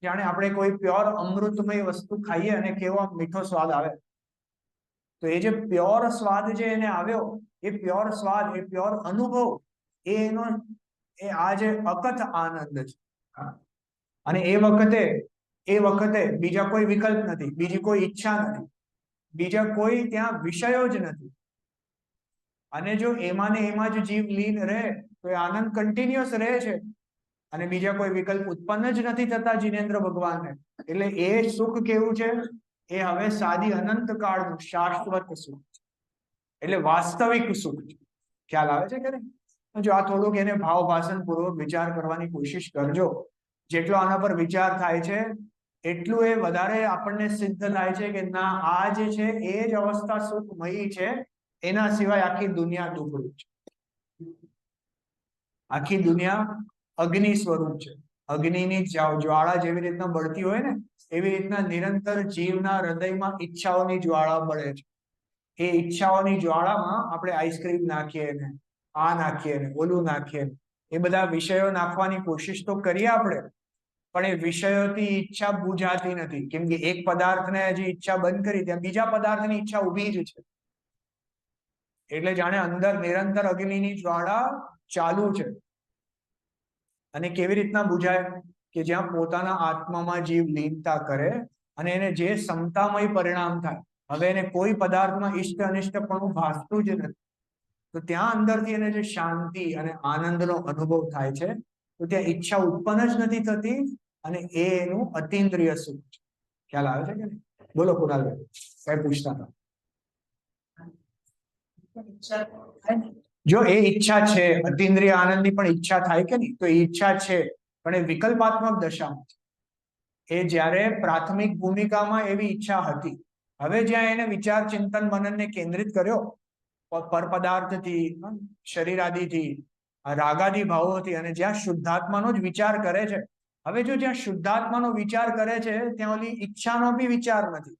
જાણે આપણે કોઈ પ્યોર અમૃતમય વસ્તુ ખાઈએ અને કેવો મીઠો સ્વાદ આવે, તો એ જે પ્યોર સ્વાદ જે એને આવ્યો, એ પ્યોર સ્વાદ, એ પ્યોર અનુભવ, એ એનો આ જે અકથ આનંદ છે. અને એ વખતે બીજા કોઈ વિકલ્પ નથી, બીજી કોઈ ઈચ્છા નથી, બીજા કોઈ ત્યાં વિષયો જ નથી. અને જો એમાં ને એમાં જ જીવ લીન રહે તો એ આનંદ કન્ટિન્યુઅસ રહે છે, અને બીજા કોઈ વિકલ્પ ઉત્પન્ન જ નથી થતા જીનેન્દ્ર ભગવાનને. એટલે એ સુખ કેવું છે? એ હવે સાદી અનંત કાળનું શાશ્વત સુખ છે. એટલે વાસ્તવિક સુખ છે. ખ્યાલ આવે છે કે નહીં? જો આ થોડુંક એને ભાવ ભાષણ પૂર્વક વિચાર કરવાની કોશિશ કરજો. જેટલો આના પર વિચાર થાય છે એટલું એ વધારે આપણને સિદ્ધ થાય છે કે ના, આ જે છે એ જ અવસ્થા સુખમયી છે, એના સિવાય આખી દુનિયા દુઃખરૂપ છે. આખી દુનિયા અગ્નિ સ્વરૂપ છે. અગ્નિની જ્વાળા જેવી રીતના બળતી હોય ને, એવી રીતના નિરંતર જીવના હૃદયમાં ઈચ્છાઓની જ્વાળા બળે છે. એ ઈચ્છાઓની જ્વાળામાં આપણે આઈસ્ક્રીમ નાખીએ ને, આ નાખીએ ને, ઓલું નાખીએ ને, એ બધા વિષયો નાખવાની કોશિશ તો કરીએ આપણે, પણ એ વિષયોથી ઈચ્છા બુજાતી નથી. કેમ કે એક પદાર્થને હજી ઈચ્છા બંધ કરી, ત્યાં બીજા પદાર્થની ઈચ્છા ઊભી જ છે. એટલે જાણે અંદર નિરંતર અગ્નિની જ્વાળા ચાલુ છે. અને કેવી રીતના બુજાય? કે જ્યાં પોતાના આત્મામાં જીવ લીનતા કરે અને એને જે સમતામય પરિણામ થાય. હવે એને કોઈ પદાર્થમાં ઈષ્ટ અનિષ્ટ પણ ભાસતું જ નથી, તો ત્યાં અંદરથી એને જે શાંતિ અને આનંદનો અનુભવ થાય છે, તો ત્યાં ઈચ્છા ઉત્પન્ન જ નથી થતી, અને એ એનું અતિન્દ્રિય સુખ છે. ખ્યાલ આવે છે કે નહીં? બોલો કુણાલભાઈ, કઈ પૂછતા હતા? જો એ ઈચ્છા છે, અતિન્દ્રિય આનંદની પણ ઈચ્છા થાય કે નહીં? તો એ ઈચ્છા છે, પણ એ વિકલ્પાત્મક દશામાં છે. એ જ્યારે પ્રાથમિક ભૂમિકામાં એવી ઈચ્છા હતી. હવે જ્યાં એને વિચાર ચિંતન મનનને કેન્દ્રિત કર્યો, પર પદાર્થથી, શરીર આદિથી, રાગાદી ભાવોથી, અને જ્યાં શુદ્ધાત્માનો જ વિચાર કરે છે. હવે જો જ્યાં શુદ્ધાત્માનો વિચાર કરે છે ત્યાં ઓલી ઈચ્છાનો બી વિચાર નથી.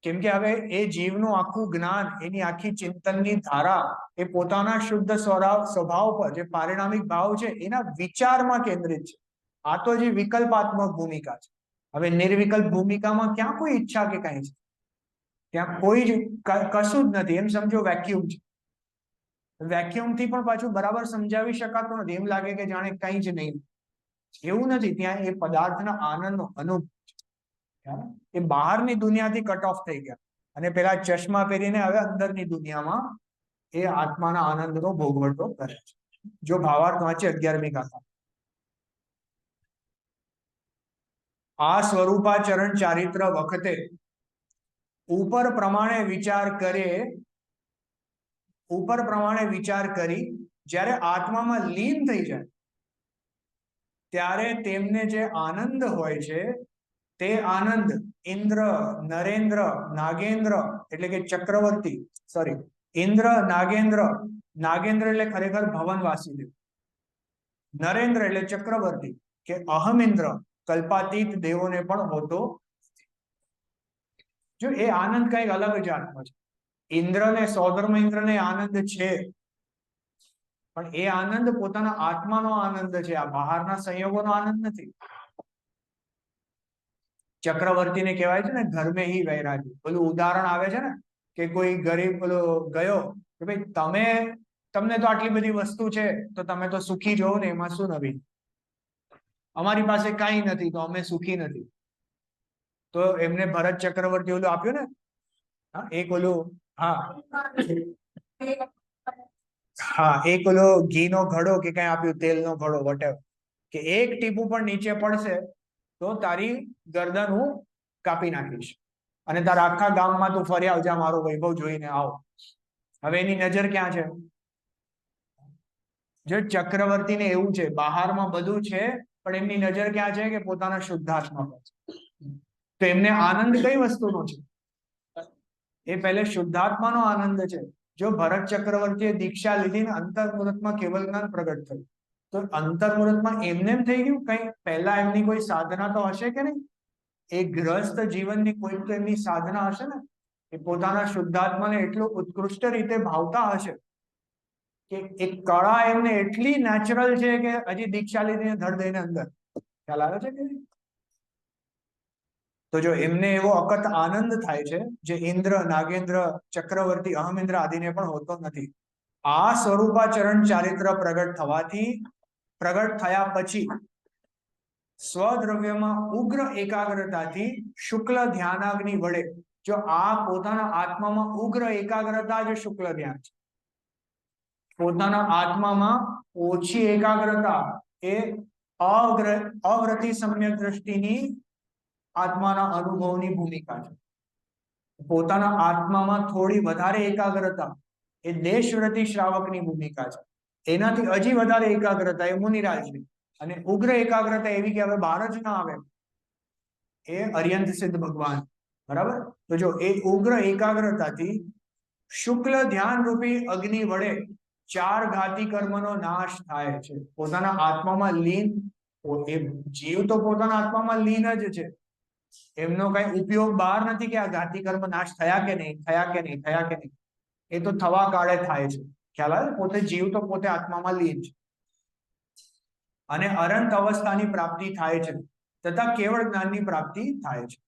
કેમ કે હવે એ જીવનું આખું જ્ઞાન, એની આખી ચિંતનની ધારા એ પોતાના શુદ્ધ સ્વભાવ પર, જે પારિણામિક ભાવ છે એના વિચારમાં કેન્દ્રિત છે. આ તો જે વિકલ્પાત્મક ભૂમિકા છે. હવે નિર્વિકલ્પ ભૂમિકામાં ક્યાં કોઈ ઈચ્છા કે કઈ છે? ત્યાં કોઈ જ કશું જ નથી. એમ સમજો વેક્યુમ છે. વેક્યુમ થી પણ પાછું બરાબર સમજાવી શકાતું નથી. એમ લાગે કે જાણે કઈ જ નહીં. એવું નથી. ત્યાં એ પદાર્થના આનંદનો અનુભવ છે. એ બહારની દુનિયાથી કટ ઓફ થઈ ગયા અને પેલા ચશ્મા પહેરીને હવે અંદરની દુનિયામાં એ આત્માના આનંદનો ભોગવટો કરે છે. જો ભાવાર્થ વાંચે 11મી ગાથા. આ સ્વરૂપાચરણ ચારિત્ર વખતે ઉપર પ્રમાણે વિચાર કરી જ્યારે આત્મામાં લીન થઈ જાય ત્યારે તેમને જે આનંદ હોય છે તે આનંદ ઇન્દ્ર, નરેન્દ્ર, નાગેન્દ્ર એટલે કે ચક્રવર્તી, સોરી, ઇન્દ્ર, નાગેન્દ્ર એટલે ખરેખર ભવનવાસી દેવ, નરેન્દ્ર એટલે ચક્રવર્તી કે અહમિન્દ્ર કલ્પાતીત દેવોને પણ હોતો. જો એ આનંદ કઈક અલગ જાતનો છે. ઇન્દ્ર ને સૌધર્મ ઇન્દ્ર ને આનંદ છે, પણ એ આનંદ પોતાના આત્માનો આનંદ છે. આ બહારના સંયોગોનો આનંદ નથી. ચક્રવર્તીને કહેવાય છે ને ઘર મેં હી વૈરાગી. પેલું ઉદાહરણ આવે છે ને કે કોઈ ગરીબ પેલો ગયો કે ભાઈ તમને તો આટલી બધી વસ્તુ છે તો તમે તો સુખી છો ને, એમાં શું નવીન? અમારી પાસે કઈ નથી તો અમે સુખી નથી. તો એમને ભરત ચક્રવર્તી ઓલું આપ્યું ને, એક ઓલું, એક ઓલો ઘીનો ઘડો કે કઈ આપ્યું, તેલનો ઘડો, વટેવર, કે એક ટીપું પણ નીચે પડશે તો તારી ગરદન હું કાપી નાખીશ અને તારા આખા ગામમાં તું ફરી આવજે મારો વૈભવ જોઈને આવ. હવે એની નજર ક્યાં છે? જો ચક્રવર્તીને એવું છે, બહારમાં બધું છે પણ એમની નજર ક્યાં છે? કે પોતાના શુદ્ધાત્મા પર છે. તો એમને આનંદ કઈ વસ્તુનો છે? એ પહેલે શુદ્ધાત્માનો આનંદ છે. જો ભરત ચક્રવર્તીએ દીક્ષા લીધી ને અંતર્મુહૂર્તમાં કેવલ જ્ઞાન પ્રગટ થયું, તો અંતર્મુહૂર્તમાં એમને એમ થઈ ગયું? કઈ પહેલા એમની કોઈ સાધના તો હશે કે નહીં? એ ગ્રસ્ત જીવનની કોઈ તો એમની સાધના હશે ને. એ પોતાના શુદ્ધાત્માને એટલું ઉત્કૃષ્ટ રીતે ભાવતા હશે કે એક કળા એમને એટલી નેચરલ છે કે હજી દીક્ષા લીધીને ધડ દઈને અંદર. ખ્યાલ આવે છે કે નહીં? તો જો એમને એવો અકત આનંદ થાય છે જે ઇન્દ્ર, નાગેન્દ્ર, ચક્રવર્તી, અહમિન્દ્ર આદિને પણ હોતો નથી. આ સ્વરૂપાચરણ ચારિત્ર પ્રગટ થયા પછી સ્વદ્રવ્યમાં ઉગ્ર એકાગ્રતાથી શુક્લ ધ્યાનાગ્નિ વડે, જો આ પોતાના આત્મામાં ઉગ્ર એકાગ્રતા જ શુક્લ ધ્યાન છે. પોતાના આત્મામાં ઓછી એકાગ્રતા એ અવ્રતિ સમ્યક દ્રષ્ટિની આત્માના અનુભવની ભૂમિકા છે. પોતાના આત્મામાં થોડી વધારે એકાગ્રતા એ દેશવ્રતિ શ્રાવકની ભૂમિકા છે. એનાથી હજી વધારે એકાગ્રતા એ મુનિરાજની, અને ઉગ્ર એકાગ્રતા એવી કે હવે બહાર જ ના આવે, એ અર્યંત સિદ્ધ ભગવાન. બરાબર? તો જો એ ઉગ્ર એકાગ્રતાથી શુક્લ ધ્યાન રૂપી અગ્નિ વડે 4 ઘાતી કર્મનો નાશ થાય છે. પોતાના આત્મામાં લીન, એ જીવ તો પોતાના આત્મામાં લીન જ છે. એમનો કઈ ઉપયોગ બહાર નથી કે આ ઘાતી કર્મ નાશ થયા કે નહીં. એ તો થવા કાળે થાય છે. ખ્યાલ આવે? પોતે જીવ તો પોતે આત્મામાં લીન છે અને અનંત અવસ્થાની પ્રાપ્તિ થાય છે તથા કેવળ જ્ઞાનની પ્રાપ્તિ થાય છે,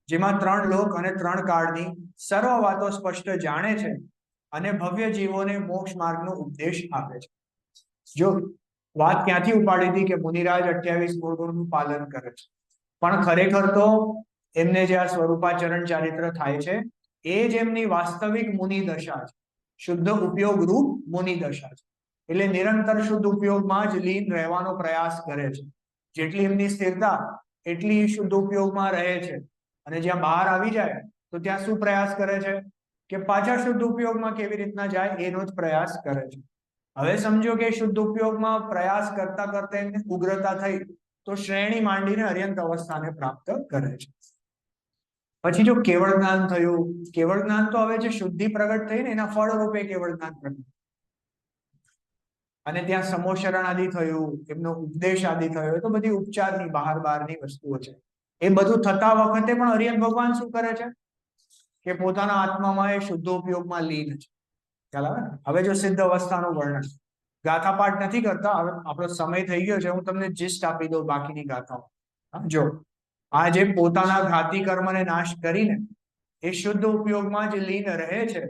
જેમાં 3 લોક અને 3 કાળની સર્વ વાતો સ્પષ્ટ જાણે છે અને ભવ્ય જીવોને મોક્ષ માર્ગનો ઉપદેશ આપે છે. જો વાત ક્યાંથી ઉપાડી હતી કે મુનિરાજ 28 ગુણોનું પાલન કરે છે, પણ ખરેખર તો એમને જે આ સ્વરૂપાચરણ ચારિત્ર થાય છે એ જ એમની વાસ્તવિક મુનિ દશા છે. શુદ્ધ ઉપયોગ રૂપ મુનિ દશા છે. એટલે નિરંતર શુદ્ધ ઉપયોગમાં જ લીન રહેવાનો પ્રયાસ કરે છે. જેટલી એમની સ્થિરતા એટલી શુદ્ધ ઉપયોગમાં રહે છે, અને જ્યાં બહાર આવી જાય તો ત્યાં શું પ્રયાસ કરે છે? કે પાછા શુદ્ધ ઉપયોગમાં કેવી રીતના જાય એનો જ પ્રયાસ કરે છે. હવે સમજો કે શુદ્ધ ઉપયોગમાં પ્રયાસ કરતા કરતા એમને ઉગ્રતા થઈ તો શ્રેણી માંડીને અર્યંત અવસ્થાને પ્રાપ્ત કરે છે. પછી જો કેવળ જ્ઞાન થયું, કેવળ જ્ઞાન તો હવે જે શુદ્ધિ પ્રગટ થઈ ને એના ફળ રૂપે કેવળ જ્ઞાન પ્રગટ, અને ત્યાં સમોશરણ આદિ થયું, એમનો ઉપદેશ આદિ થયો, એ તો બધી ઉપચારની બહારની વસ્તુઓ છે. એ બધું થતા વખતે પણ અરિયત ભગવાન શું કરે છે? કે પોતાના આત્મામાં એ શુદ્ધ ઉપયોગમાં લીન છે. ખ્યાલ આવે ને? હવે જો સિદ્ધ અવસ્થાનું વર્ણન, ગાથા પાઠ નથી કરતા, હવે આપણો સમય થઈ ગયો છે, હું તમને જીસ્ટ આપી દઉં બાકીની ગાથાઓ. જો આ જે પોતાના ઘાતી કર્મને નાશ કરીને એ શુદ્ધ ઉપયોગમાં જે લીન રહે છે,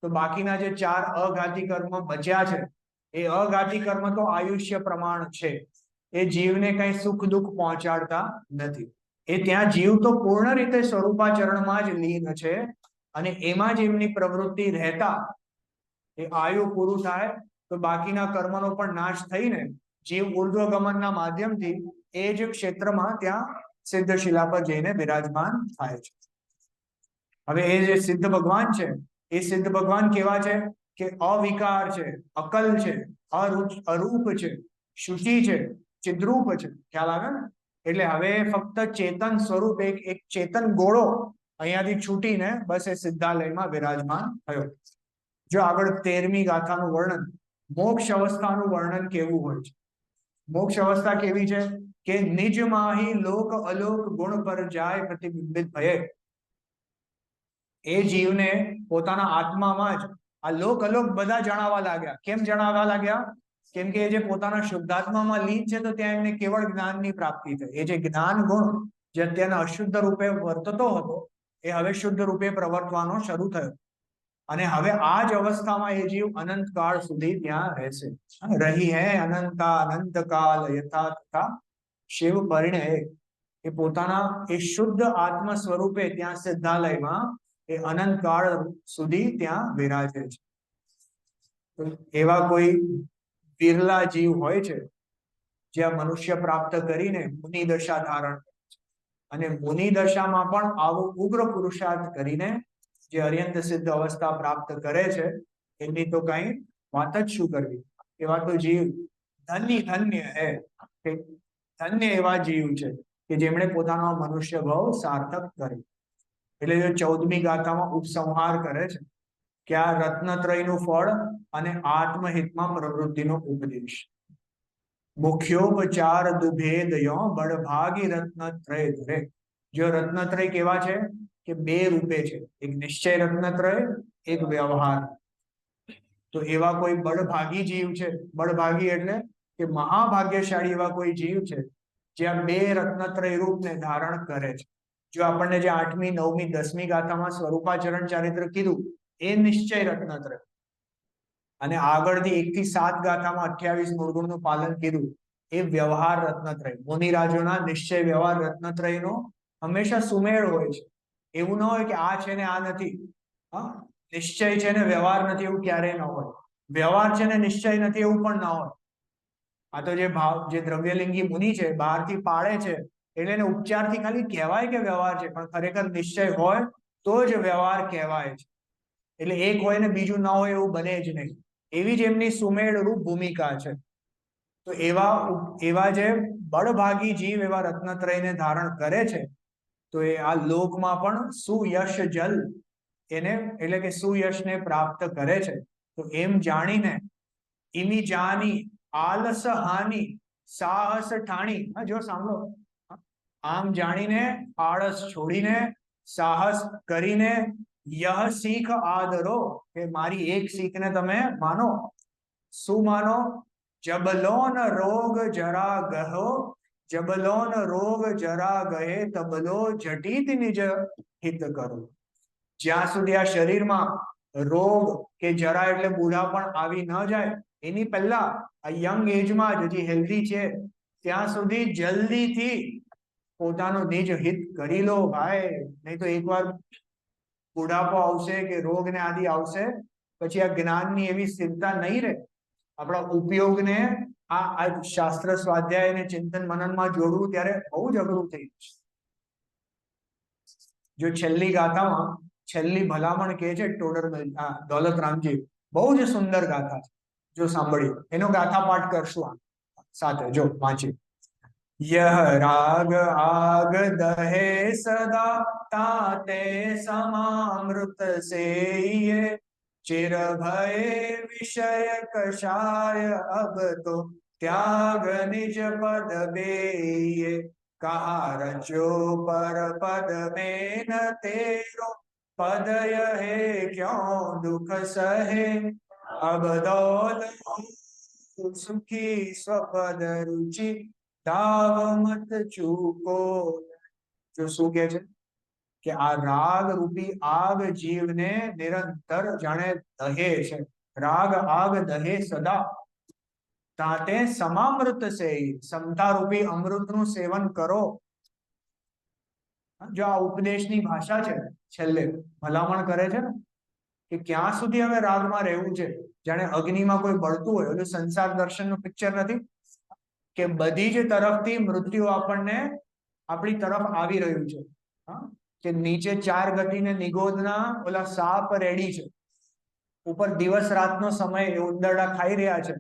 તો બાકીના જે 4 અઘાતી કર્મ બચ્યા છે, એ અઘાતી કર્મ તો આયુષ્ય પ્રમાણ છે. એ જીવને કઈ સુખ દુઃખ પહોંચાડતા નથી. એ ત્યાં જીવ તો પૂર્ણ રીતે સ્વરૂપાચરણમાં જ લીન છે, અને એમાં જ એમની પ્રવૃત્તિ રહેતા એ આયુ પૂરું થાય તો બાકીના કર્મનો પણ નાશ થઈને જીવ ઉર્ધ્વ ગમનના માધ્યમથી એ જ ક્ષેત્રમાં ત્યાં સિદ્ધ શિલા પર જઈને બિરાજમાન થાય છે. હવે એ જે સિદ્ધ ભગવાન છે, એ સિદ્ધ ભગવાન કેવા છે કે અવિકાર છે, અકલ છે, અરૂપ છે, શુચિ છે, ચિદ્રૂપ છે. ખ્યાલ આવે ને? એટલે હવે ફક્ત ચેતન સ્વરૂપ એક ચેતન ગોળો અહીંયાથી છૂટીને બસ એ સિદ્ધાલયમાં વિરાજમાન થયો. જો આગળ 13મી ગાથાનું વર્ણન, મોક્ષ અવસ્થાનું વર્ણન કેવું હોય છે? મોક્ષ અવસ્થા કેવી છે કે નિજ માહી લોક અલોક ગુણ પર જાય પ્રતિબિંબિત ભયે. એ જીવને પોતાના આત્મામાં જ આ લોક અલોક બધા જણાવવા લાગ્યા. કેમ જણાવવા લાગ્યા? કેમ કે એ જે પોતાના શુદ્ધાત્મામાં લીન છે, તો ત્યાં એમને કેવળ જ્ઞાનની પ્રાપ્તિ થઈ. એ જે જ્ઞાન ગુણ જે અત્યારના અશુદ્ધ રૂપે વર્તતો હતો, એ હવે શુદ્ધ રૂપે પ્રવર્તવાનો શરૂ થયો. અને હવે આ જ અવસ્થામાં એ જીવ અનંત કાળ સુધી ત્યાં રહેશે. રહી હે અનંતા અનંત કાલ યથા તથા શિવ પરિણય. એ પોતાના એ શુદ્ધ આત્મ સ્વરૂપે ત્યાં સિદ્ધાલયમાં એ અનંત કાળ સુધી ત્યાં વિરાજે છે. એવા કોઈ બિરલા જીવ હોય છે જે આ મનુષ્ય પ્રાપ્ત કરીને મુનિ દશા ધારણ કરે છે, અને મુનિ દશામાં પણ આવો ઉગ્ર પુરુષાર્થ કરીને જે અર્યંત સિદ્ધ અવસ્થા પ્રાપ્ત કરે છે, એની તો કઈ વાત જ શું કરવી. એવા તો જીવ ધન્ય હે, કે ધન્ય એવા જીવ છે કે જેમણે પોતાનો મનુષ્ય ભાવ સાર્થક કર્યો. એટલે જો 14મી ગાથામાં ઉપસંહાર કરે છે કે આ રત્નત્રયનું ફળ અને આત્મહિતમાં પ્રવૃત્તિનો ઉપદેશ. મુખ્યોપચાર દુભેદયો બળભાગી રત્નત્રય ધરે. જો રત્નત્રય કેવા છે કે 2 રૂપે છે, એક નિશ્ચય રત્નત્રય, એક વ્યવહાર. તો એવા કોઈ બળભાગી જીવ છે, બળભાગી એટલે કે મહાભાગ્યશાળી એવા કોઈ જીવ છે જે આ 2 રત્નત્રય રૂપને ધારણ કરે છે. જો આપણને જે 8મી 9મી 10મી ગાથામાં સ્વરૂપાચરણ ચારિત્ર કીધું, એ નિશ્ચય રત્નત્રય, અને આગળથી 1 થી 7 ગાથામાં 28 મૂળગુણનું પાલન કીધું, એ વ્યવહાર રત્નત્રય. મુનિરાજોના નિશ્ચય વ્યવહાર રત્નત્રયનો હંમેશા સુમેળ હોય છે. એવું ન હોય કે આ છે ને આ નથી. હા, નિશ્ચય છે ને વ્યવહાર નથી, એવું ક્યારેય ન હોય. વ્યવહાર છે ને નિશ્ચય નથી, એવું પણ ન હોય. આ તો જે દ્રવ્યલિંગી મુનિ છે, બહારથી પાળે છે એટલે એને ઉપચારથી ખાલી કહેવાય કે વ્યવહાર છે, પણ ખરેખર નિશ્ચય હોય તો જ વ્યવહાર કહેવાય છે. એટલે એક હોય ને બીજું ન હોય એવું બને જ નહીં. એવી જ એમની સુમેળરૂપ ભૂમિકા છે. તો એવા જે બળભાગી જીવ એવા રત્નત્રયને ધારણ કરે છે, તો એ આ લોકમાં પણ સુયશ જલ એને એટલે કે સુયશને પ્રાપ્ત કરે છે. તો એમ જાણીને ઇમી જાની આલસ હાની સાહસ ઠાણી. જો સાંભળો, આમ જાણીને આળસ છોડીને સાહસ કરીને યહ શીખ આદરો, કે મારી એક શીખને તમે માનો. શું માનો? જબલોન રોગ જરા ગહો, જબલોન રોગ જરા ગહે તબલો જટિત નિજ હિત કરો. જ્યાં સુધી આ શરીરમાં રોગ કે જરા એટલે બુઢા પણ આવી ન જાય, એની પહેલા આ યંગ એજમાં જ હજી હેલ્ધી છે, ત્યાં સુધી જલ્દીથી પોતાનું નિજ હિત કરી લો ભાઈ. નહીં તો એકવાર બુઢાપો આવશે કે રોગ ને આદિ આવશે, પછી આ જ્ઞાનની એવી સ્થિરતા નહીં રહે. આપણા ઉપયોગને આ શાસ્ત્ર સ્વાધ્યાય અને ચિંતન મનનમાં જોડવું ત્યારે બહુ જ અઘરું થઈ જશે. જો છેલ્લી ગાથામાં છેલ્લી ભલામણ કહે છે દોલતરામજી, બહુ જ સુંદર ગાથા છે. જો સાંભળ્યું, એનો ગાથા પાઠ કરશું સાથે. જો વાંચી. यह राग आग दहे सदा ताते समामृत से ये चिर भय विषय कषाय अब तो त्याग निज पद बेये कहा रचो पर पद में न तेरो पद यहे क्यों दुख सहे, अब दौल सुखी स्वपद रुचि, दाव मत चूको। जो શું કહે છે કે આ રાગ રૂપી આગ જીવને નિરંતર જાણે દહે છે, રાગ આગ દહે સદા, તાતે સમામૃત સે, સમતા રૂપી અમૃતનું સેવન કરો। જો આ ઉપદેશની ભાષા છે, છેલ્લે ભલામણ કરે છે ને કે ક્યાં સુધી હવે રાગમાં રહેવું છે, જાણે અગ્નિમાં કોઈ બળતું હોય, એટલે સંસાર દર્શનનું પિક્ચર નથી કે બધી જ તરફથી મૃત્યુ આપણને આપણી તરફ આવી રહ્યું છે, કે નીચે 4 ગતિને નિગોદના ઓલા સાપ રેડી છે, ઉપર દિવસ રાતનો સમય એ ઉંદરડા ખાઈ રહ્યા છે,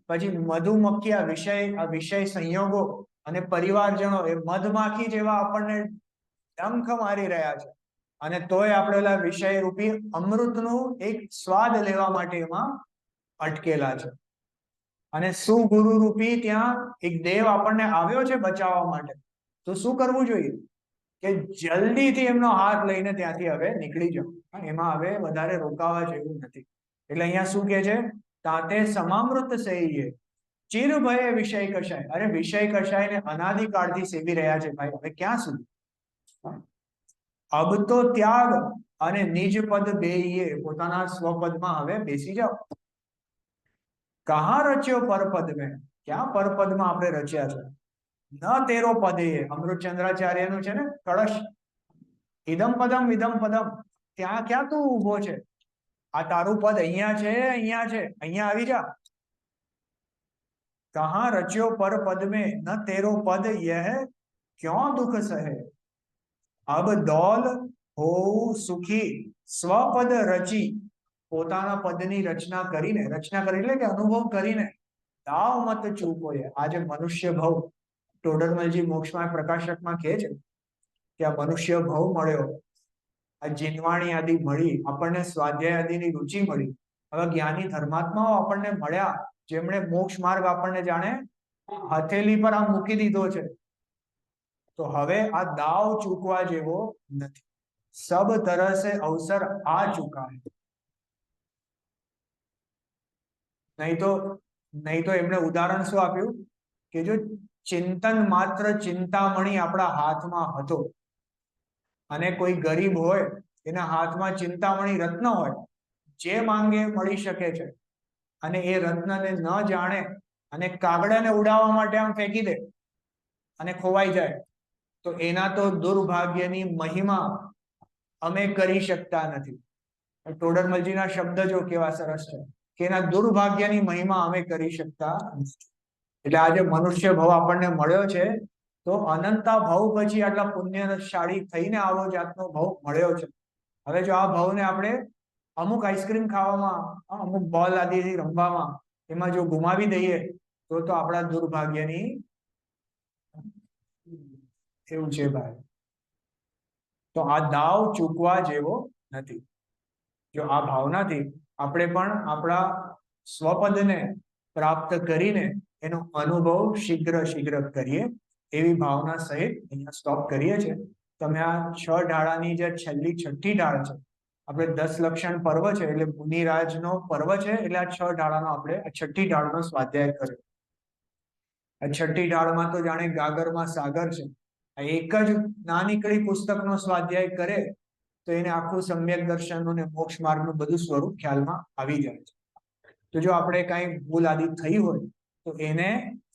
પછી મધુમક્ખી આ વિષય સંયોગો અને પરિવારજનો એ મધમાખી જેવા આપણને ડંખ મારી રહ્યા છે, અને તોય આપણે ઓલા વિષય રૂપી અમૃતનું એક સ્વાદ લેવા માટે એમાં અટકેલા છે। અને સુગુરુ રૂપી ત્યાં એક દેવ આપણને આવ્યો છે બચાવવા માટે, તો શું કરવું જોઈએ કે જલ્દીથી એમનો હાથ લઈને ત્યાંથી હવે નીકળી જાઓ, એમાં હવે વધારે રોકાવા જેવું નથી। એટલે અહીંયા શું કહે છે, તાતે સમામૃત સહીએ ચિર ભય વિષય કશાય। અરે વિષય કશાયને અનાદિકાળથી સેવી રહ્યા છે ભાઈ, હવે ક્યાં સુધી? અબ તો ત્યાગ અને નિજ પદ બેઈએ, પોતાના સ્વપદમાં હવે બેસી જાઓ। કહા રચ્યો પરપદ મેં, ક્યાં પરપદમાં આપણે રચ્યા છે? ન તેરો પદે, અમૃતચંદ્રાચાર્યનું છે ને કળશ, ઇદમ પદમ વિદમ પદમ, ત્યાં ક્યાં તું ઉભો છે? આ તારું પદ અહીંયા છે, અહીંયા છે, અહીંયા આવી જા। કહા રચ્યો પર પદ में न तेरो पद यह क्यों दुख सहे, अब दौल हो सुखी સ્વપદ રચી, પોતાના પદની રચના કરીને, રચના કરી એટલે કે અનુભવ કરીને, દાવ મત ચૂકો। આજે મનુષ્ય ભવ, ટોડરમલજી મોક્ષમાં પ્રકાશકમાં કહે છે કે આ મનુષ્ય ભવ મળ્યો, આ જીનવાણી આદિ મળી, આપણને સ્વાધ્યાય આદિની રુચિ મળી, હવે જ્ઞાની ધર્માત્માઓ આપણને મળ્યા, જેમણે મોક્ષ માર્ગ આપણને જાણે હથેલી પર આ મૂકી દીધો છે, તો હવે આ દાવ ચૂકવા જેવો નથી। સબ તરહ સે અવસર આ ચુકા હૈ। નહીં તો એમણે ઉદાહરણ શું આપ્યું કે જો ચિંતન માત્ર ચિંતામણી આપણા હાથમાં હતો, અને કોઈ ગરીબ હોય એના હાથમાં ચિંતામણી રત્ન હોય, જે માંગે મળી શકે છે, અને એ રત્નને ન જાણે અને કાગડાને ઉડાવવા માટે આમ ફેંકી દે અને ખોવાઈ જાય, તો એના તો દુર્ભાગ્યની મહિમા અમે કરી શકતા નથી। ટોડરમલજીના શબ્દ જો કેવા સરસ છે કે એના દુર્ભાગ્યની મહિમા અમે કરી શકતા નથી। એટલે આજે મનુષ્ય ભવ આપણને મળ્યો છે, તો અનંતા ભવ પછી આટલા પુણ્યશાળી થઈને આવો જાતનો ભવ મળ્યો છે। હવે જો આ ભવને આપણે અમુક આઈસ્ક્રીમ ખાવામાં, અમુક બોલ આદિથી રમવામાં, એમાં જો ગુમાવી દઈએ તો આપણા દુર્ભાગ્યની એવું છે ભાઈ। તો આ દાવ ચૂકવા જેવો નથી। જો આ ભાવનાથી આપણે પણ આપણા સ્વપદને પ્રાપ્ત કરીને એનો અનુભવ શીઘ્ર કરીએ, એવી ભાવના સહિત અહીંયા સ્ટોપ કરીએ છીએ। તમે આ 6 ઢાળાની જે છેલ્લી 6ઠ્ઠી ઢાળ છે, આપણે 10 લક્ષણ પર્વ છે એટલે મુનિરાજનો પર્વ છે, એટલે આ 6 ઢાળાનો આપણે આ 6ઠ્ઠી ઢાળનો સ્વાધ્યાય કર્યો। આ 6ઠ્ઠી ઢાળમાં તો જાણે ગાગરમાં સાગર છે, આ એક જ નાનીકડી પુસ્તકનો સ્વાધ્યાય કરે તો એને આખું સમ્યક દર્શન અને મોક્ષ માર્ગનું બધું સ્વરૂપ ખ્યાલમાં આવી જાય છે। તો જો આપણે કઈ ભૂલ આદિ થઈ હોય તો એને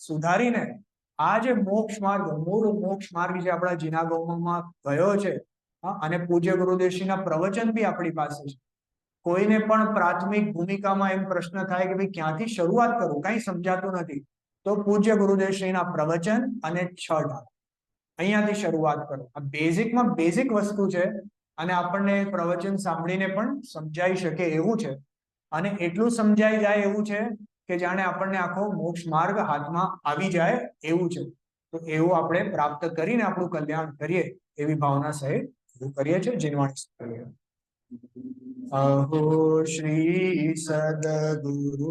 સુધારીને આ જે મોક્ષ માર્ગ, મૂળ મોક્ષ માર્ગ જે આપણા જીનાગમમાં ગયો છે, અને પૂજ્ય ગુરુદેવશ્રીના પ્રવચન બી આપણી પાસે છે। કોઈને પણ પ્રાથમિક ભૂમિકામાં એમ પ્રશ્ન થાય કે ભાઈ ક્યાંથી શરૂઆત કરું, કઈ સમજાતું નથી, તો પૂજ્ય ગુરુદેવશ્રીના પ્રવચન અને 6 ઢાળ અહીંયાથી શરૂઆત કરો। આ બેઝિકમાં બેઝિક વસ્તુ છે, અને આપણને પ્રવચન સાંભળીને પણ સમજાઈ શકે એવું છે, અને એટલું સમજાઈ જાય એવું છે કે જાણે આપણને આખો મોક્ષ માર્ગ હાથમાં આવી જાય એવું છે। તો એવું આપણે પ્રાપ્ત કરીને આપણું કલ્યાણ કરીએ એવી ભાવના સહિત કરીએ છીએ। જીનવાણી અહો શ્રી સદગુરુ